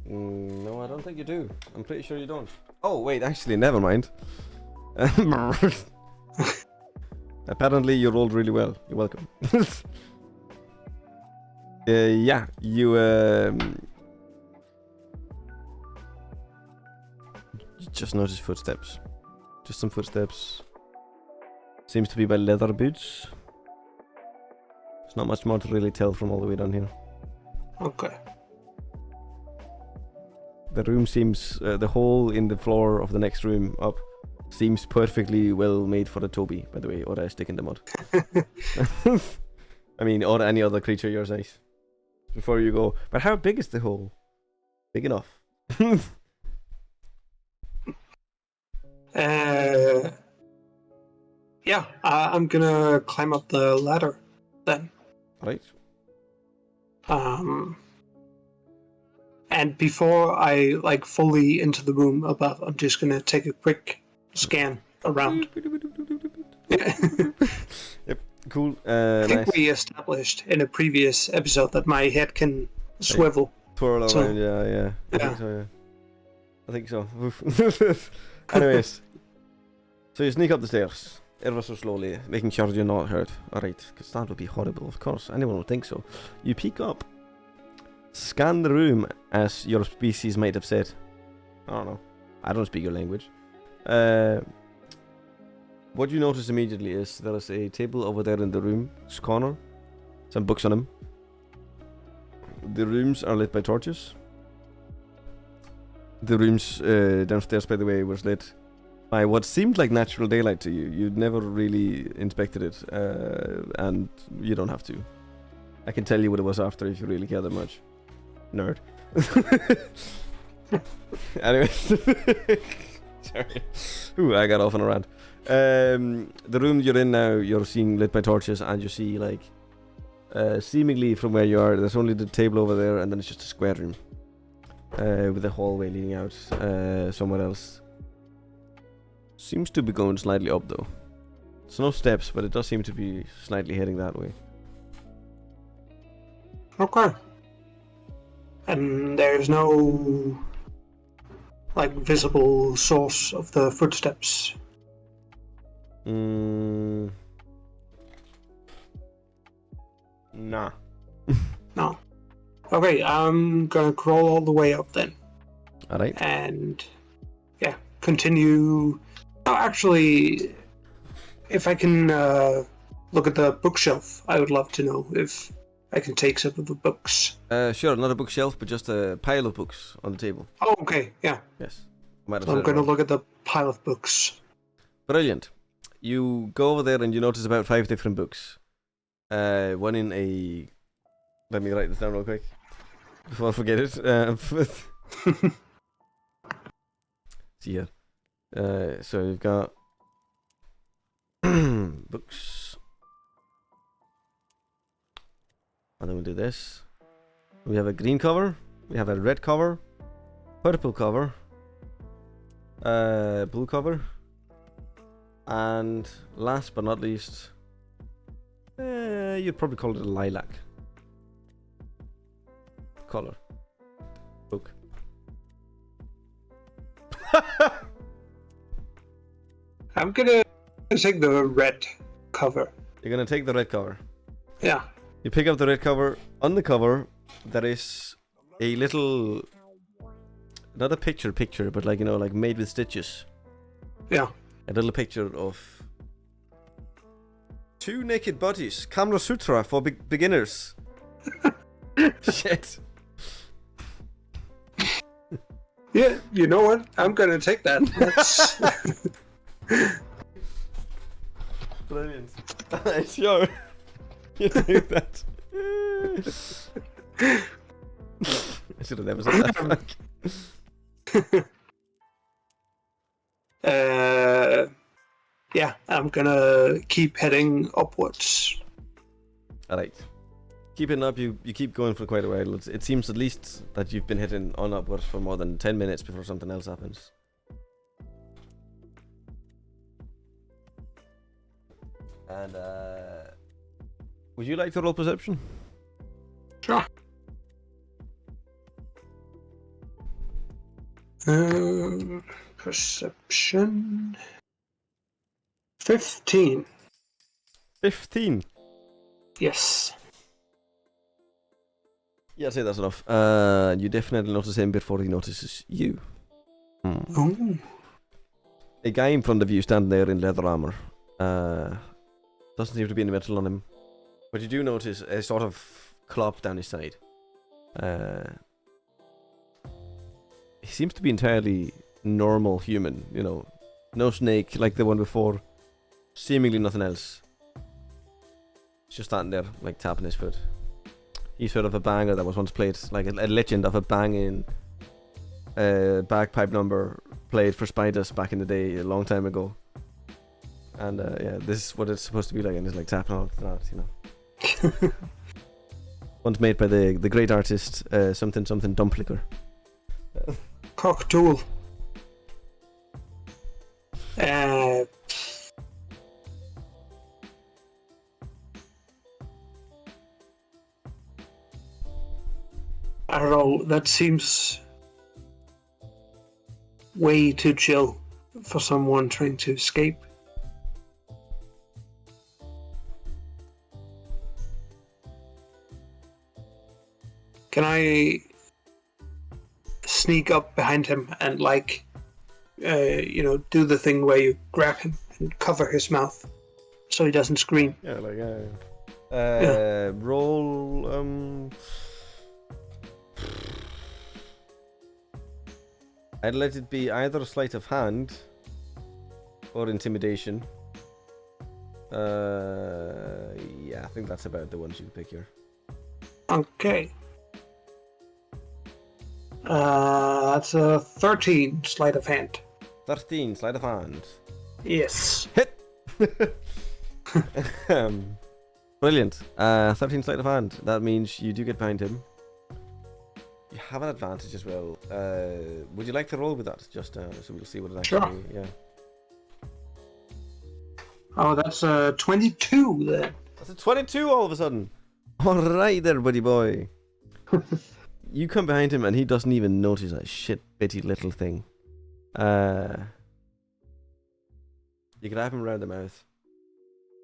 No, I don't think you do. I'm pretty sure you don't. Oh, wait, actually, never mind. Apparently, you rolled really well. You're welcome. Yeah, you just notice footsteps. Just some footsteps. Seems to be by leather boots. There's not much more to really tell from all the way down here. Okay. The room seems, the hole in the floor of the next room up seems perfectly well made for a Toby, by the way, or a stick in the mud. I mean, or any other creature your size. Before you go, but how big is the hole? Big enough. Yeah, I'm gonna climb up the ladder then. Right. And before I fully into the room above, I'm just gonna take a quick scan around. Yep, cool. I think Nice. we established in a previous episode that my head can swivel. Twirl So- around, yeah. Yeah. I think so. Anyways, so you sneak up the stairs, ever so slowly, making sure you're not hurt. Alright, because that would be horrible, of course. Anyone would think so. You peek up, scan the room, as your species might have said. I don't know. I don't speak your language. What you notice immediately is there is a table over there in the room's corner. Some books on them. The rooms are lit by torches. The rooms downstairs, by the way, was lit by what seemed like natural daylight to you. You'd never really inspected it, and you don't have to. I can tell you what it was after if you really care that much. Nerd. Anyway. Sorry. Ooh, I got off on a rant. The room you're in now, you're seeing lit by torches, and you see, like, seemingly from where you are, there's only the table over there, and then it's just a square room. With a hallway leading out somewhere else. Seems to be going slightly up though. It's no steps, but it does seem to be slightly heading that way. Okay. And there's no visible source of the footsteps. Nah. No. Okay, I'm gonna crawl all the way up then. Alright. And yeah, continue. Oh, actually, if I can look at the bookshelf, I would love to know if I can take some of the books. Sure, not a bookshelf, but just a pile of books on the table. Oh, okay, yeah. Yes. Might have So I'm said it gonna wrong. look at the pile of books. Brilliant. You go over there and you notice about 5 different books. One in a... Let me write this down real quick before I forget it. See here. So you've got books. And then we'll do this. We have a green cover. We have a red cover. Purple cover. Blue cover. And last but not least, you'd probably call it a lilac color book. I'm gonna take the red cover. You're gonna take the red cover. Yeah. You pick up the red cover. On the cover, there is a little, not a picture, but like, you know, like made with stitches. Yeah. A little picture of 2 naked bodies. Kama Sutra for beginners. Shit. Yeah, you know what? I'm gonna take that. That's... Brilliant. Sure. You do that. I should have never said that. Yeah, I'm gonna keep heading upwards. Alright. Keeping up, you keep going for quite a while. It seems at least that you've been hitting on upwards for more than 10 minutes before something else happens. And, would you like to roll perception? Sure. Perception. 15. 15. Yes. Yeah, I'd say that's enough. You definitely notice him before he notices you. Ooh. A guy in front of you standing there in leather armor. Doesn't seem to be any metal on him. But you do notice a sort of clop down his side. He seems to be entirely normal human, you know. No snake like the one before. Seemingly nothing else. He's just standing there, like tapping his foot. He's heard of a banger that was once played, like a legend of a banging bagpipe number played for spiders back in the day, a long time ago. And yeah, this is what it's supposed to be like, and it's like tapping all that, you know. Once made by the great artist something Dumplicker. Cockatool. I don't know, that seems way too chill for someone trying to escape. Can I sneak up behind him and do the thing where you grab him and cover his mouth so he doesn't scream? Yeah, like Yeah. roll. I'd let it be either sleight of hand or intimidation. Yeah, I think that's about the ones you can pick here. Okay. That's a 13 sleight of hand. 13 sleight of hand. Yes. Hit. Brilliant. 13 sleight of hand. That means you do get behind him. You have an advantage as well. Would you like to roll with that? Just so we'll see what it actually. Sure. Yeah. Oh, that's a 22 then. That's a 22 all of a sudden. All right there, buddy boy. You come behind him and he doesn't even notice a shit bitty little thing. You grab him around the mouth.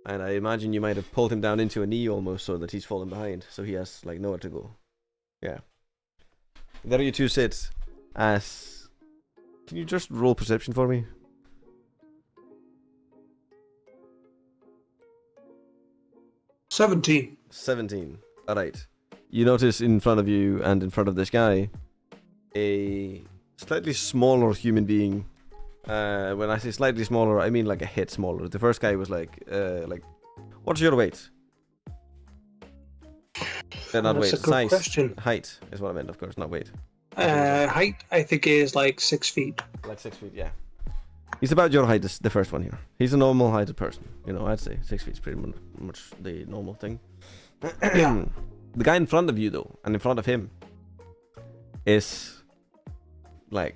And I imagine you might have pulled him down into a knee almost so that he's falling behind. So he has like nowhere to go. Yeah. There you two sit. Can you just roll perception for me? 17. 17. Alright. You notice in front of you and in front of this guy a slightly smaller human being. When I say slightly smaller, I mean like a hit smaller. The first guy was like, what's your weight? Not That's weight, a good size. question. Height is what I meant, of course, not weight. Height, I think, is like 6 feet. Like 6 feet, yeah. He's about your height, the first one here. He's a normal heighted person. You know, I'd say 6 feet is pretty much the normal thing. Yeah. The guy in front of you, though, and in front of him, is like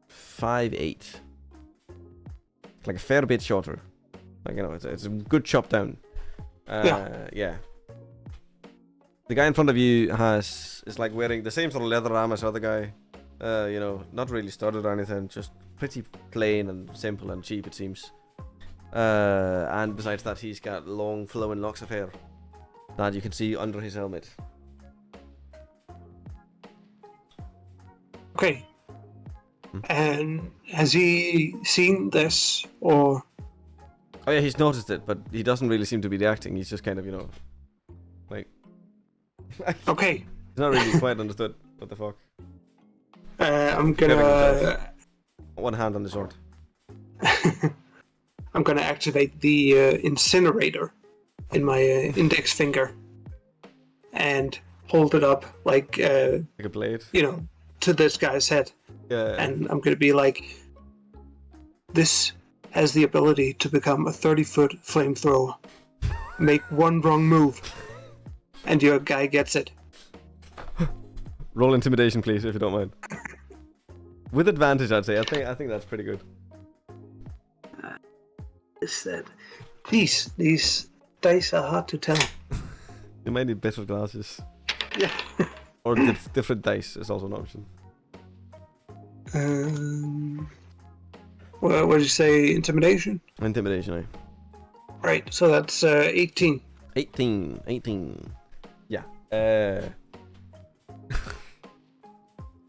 5'8". Like a fair bit shorter. Like, you know, it's a good chop down. Yeah. The guy in front of you is like wearing the same sort of leather armor as the other guy. You know, not really studded or anything, just pretty plain and simple and cheap, it seems. And besides that, he's got long flowing locks of hair that you can see under his helmet. Okay. And has he seen this, or? Oh yeah, he's noticed it, but he doesn't really seem to be reacting. He's just kind of, you know, like... Okay. He's not really quite understood. What the fuck? I'm gonna... One hand on the sword. I'm gonna activate the incinerator in my index finger and hold it up like a blade, you know, to this guy's head. Yeah. And I'm gonna be like, this has the ability to become a 30-foot flamethrower. Make one wrong move and your guy gets it. Roll intimidation, please, if you don't mind. With advantage, I'd say. I think that's pretty good. Is that these dice are hard to tell. You might need better glasses. Yeah. Or different dice is also an option. What did you say? Intimidation? Intimidation, Right, so that's 18. 18. Yeah. The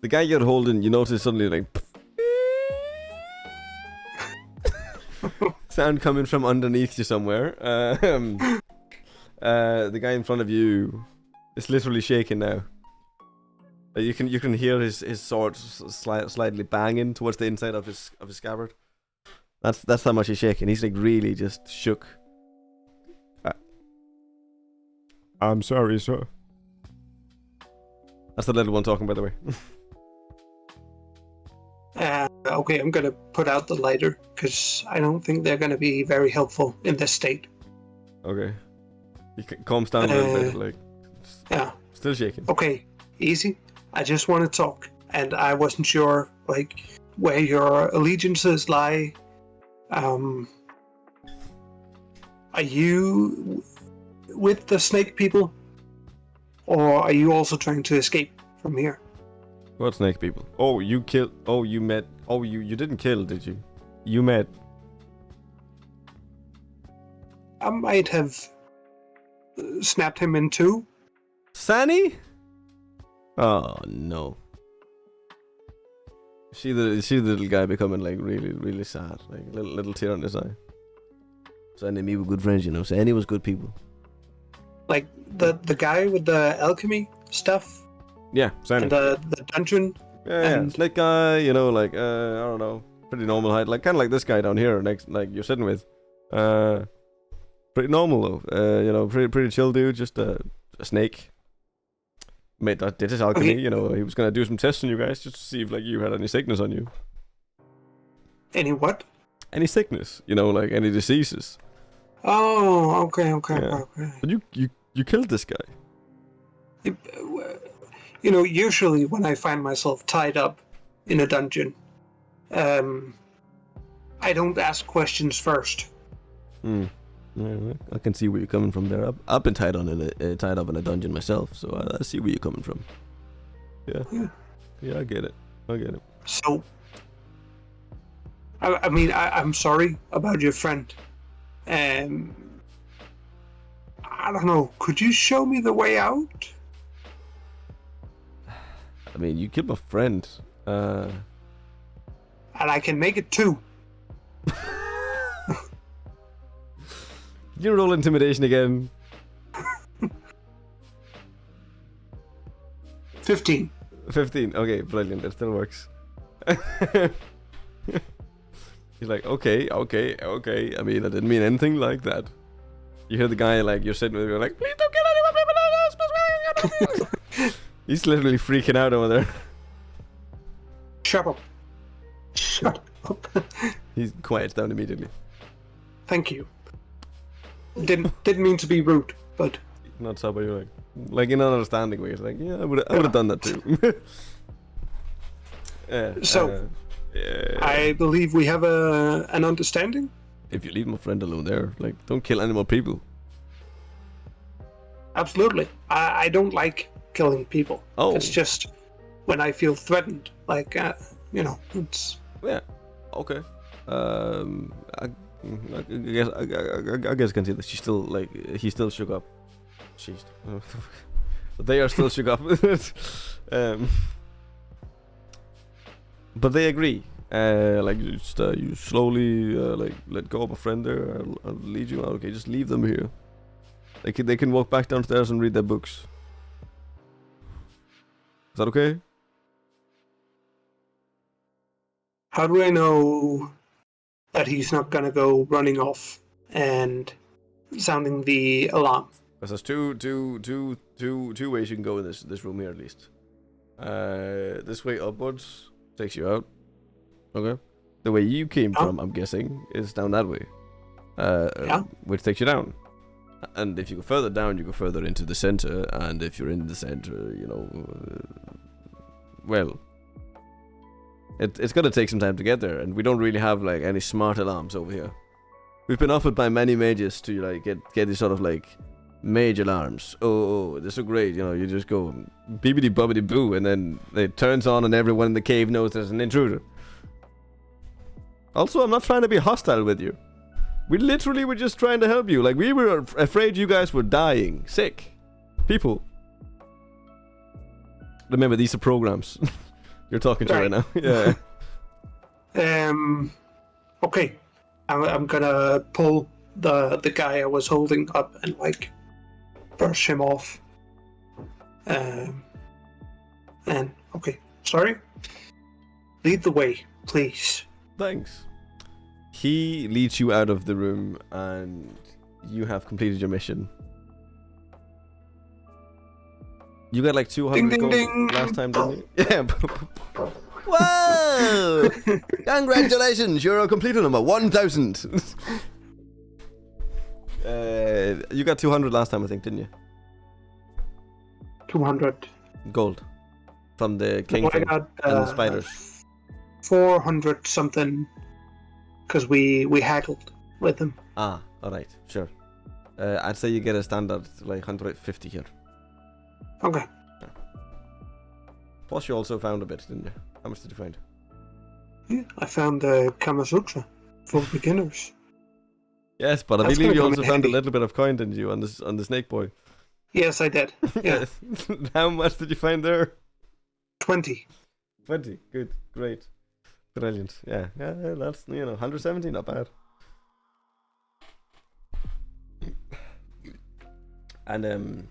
guy you're holding, you notice suddenly like sound coming from underneath you somewhere. The guy in front of you is literally shaking now. You can hear his sword slightly banging towards the inside of his scabbard. That's how much he's shaking. He's like really just shook. I'm sorry, sir. That's the little one talking, by the way. Okay, I'm gonna put out the lighter because I don't think they're gonna be very helpful in this state. Okay. He calms down a little bit, like. Yeah. Still shaking. Okay, easy. I just want to talk, and I wasn't sure, like, where your allegiances lie. Are you with the snake people, or are you also trying to escape from here? What snake people? Oh, you killed. Oh, you met. Oh, you didn't kill, did you? You met. I might have snapped him in two. Sani? Oh no. See the little guy becoming like really sad, like little tear on his eye. Sani and me were good friends, you know. Sani was good people. Like the guy with the alchemy stuff. Yeah, Sani. And the dungeon. Yeah, snake guy, you know, like I don't know, pretty normal height, like kind of like this guy down here, next, like you're sitting with. Pretty normal though. You know, pretty chill dude, just a snake. Did his alchemy, Okay. You know, he was gonna do some tests on you guys just to see if like you had any sickness on you. Any what? Any sickness, you know, like any diseases. Oh, okay. Yeah. But you killed this guy. You know, usually when I find myself tied up in a dungeon, I don't ask questions first. Yeah, I can see where you're coming from there. I've been tied up in a dungeon myself, so I see where you're coming from. Yeah, I get it. So, I mean, I'm sorry about your friend. I don't know. Could you show me the way out? I mean, you killed my friend. And I can make it too. You roll intimidation again. 15. 15. Okay, brilliant. It still works. He's like, okay. I mean, I didn't mean anything like that. You hear the guy, like, you're sitting with, you're like, please don't kill anyone. He's literally freaking out over there. Shut up. He quiets down immediately. Thank you. Didn't mean to be rude, but Not so, but you're like in an understanding way. It's like, yeah, I would have done that too. I believe we have an understanding. If you leave my friend alone there, like, don't kill any more people. Absolutely. I don't like killing people. Oh. It's just when I feel threatened, like, you know, it's... Yeah. Okay. I guess I can see that she's still, like, he's still shook up. She's... they are still shook up. But they agree. Like, you slowly, like, let go of a friend there. I'll lead you out. Okay, just leave them here. They can walk back downstairs and read their books. Is that okay? How do I know that he's not gonna go running off and sounding the alarm? Because there's two ways you can go in this room here at least. This way upwards takes you out. Okay. The way you came from, I'm guessing, is down that way. Which takes you down. And if you go further down, you go further into the center. And if you're in the center, you know, well, it's gonna take some time to get there. And we don't really have like any smart alarms over here. We've been offered by many mages to like get these sort of like mage alarms. Oh, they're so great. You know, you just go bibbidi bobbidi boo, and then it turns on, and everyone in the cave knows there's an intruder. Also, I'm not trying to be hostile with you. We literally were just trying to help you. Like, we were afraid you guys were dying. Sick. People. Remember, these are programs. You're talking to right now. Yeah. Okay. I'm gonna pull the guy I was holding up and like brush him off. And okay, sorry. Lead the way, please. Thanks. He leads you out of the room, and you have completed your mission. You got like 200 ding, gold ding. last time, didn't you? Yeah. Whoa! Congratulations, you're a completer number 1000. You got 200 last time, I think, didn't you? 200 gold from the king I got, and the spiders. 400 something because we haggled with them. Ah, all right, sure. I'd say you get a standard like 150 here. Okay. Yeah. Plus, you also found a bit, didn't you? How much did you find? Yeah, I found the Kama Sutra for beginners. Yes, but I That's believe you gonna also come in found a handy. little bit of coin, didn't you, on the snake boy? Yes, I did. Yeah, Yes. How much did you find there? 20. 20. Good. Great. Brilliant. Yeah. Yeah. That's 170. Not bad. And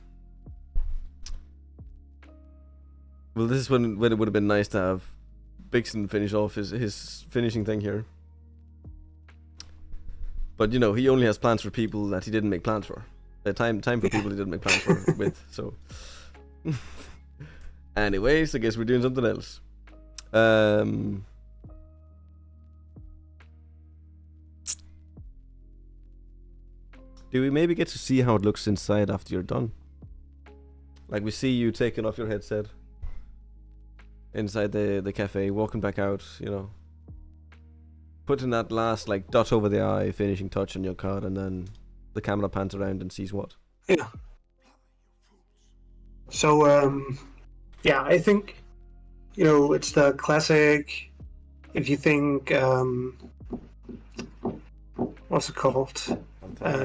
well, this is when it would have been nice to have Bixen finish off his finishing thing here. But he only has plans for people that he didn't make plans for. Time for people he didn't make plans for with. So, anyways, I guess we're doing something else. Do we maybe get to see how it looks inside after you're done? Like, we see you taking off your headset inside the cafe, walking back out, putting that last like dot over the I, finishing touch on your card, and then the camera pans around and sees what? Yeah. So, yeah, I think, it's the classic, if you think, what's it called?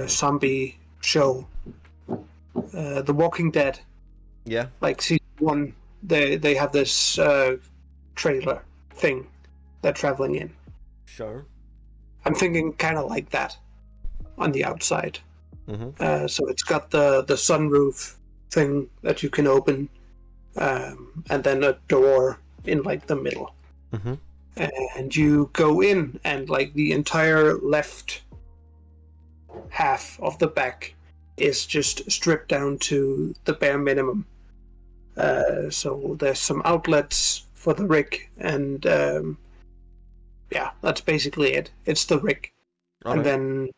Zombie show. The Walking Dead. Yeah. Like season 1, they have this trailer thing they're traveling in. Sure. I'm thinking kind of like that on the outside. Mm-hmm. So it's got the sunroof thing that you can open, and then a door in like the middle. Mm-hmm. And you go in, and like the entire left half of the back is just stripped down to the bare minimum. So there's some outlets for the rig, and yeah, that's basically it. It's the rig. And then,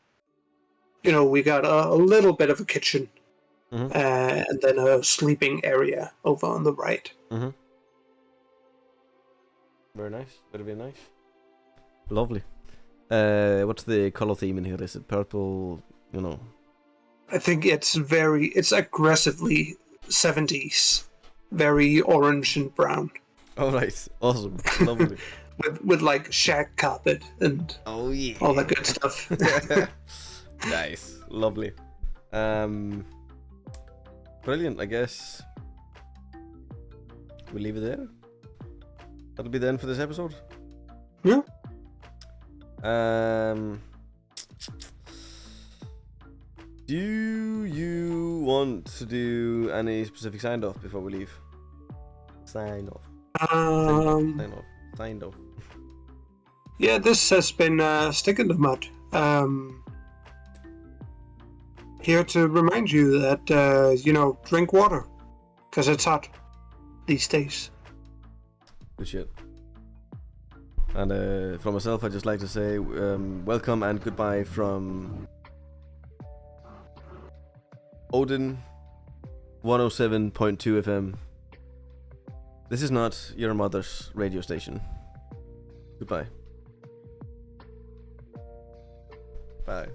we got a little bit of a kitchen, mm-hmm. And then a sleeping area over on the right. Mm-hmm. Very nice. Very nice. Lovely. What's the color theme in here? Is it purple? I think it's aggressively 70s, very orange and brown. All right. Awesome. Lovely. with like shag carpet and all that good stuff. Nice. Lovely. Brilliant. I guess we'll leave it there. That'll be the end for this episode. Yeah. Do you want to do any specific sign off before we leave? Sign off. Sign off. Yeah, this has been Stick in the Mud. Here to remind you that drink water, because it's hot these days. Good shit. And for myself, I'd just like to say welcome and goodbye from Odin 107.2 FM. This is not your mother's radio station. Goodbye. Bye.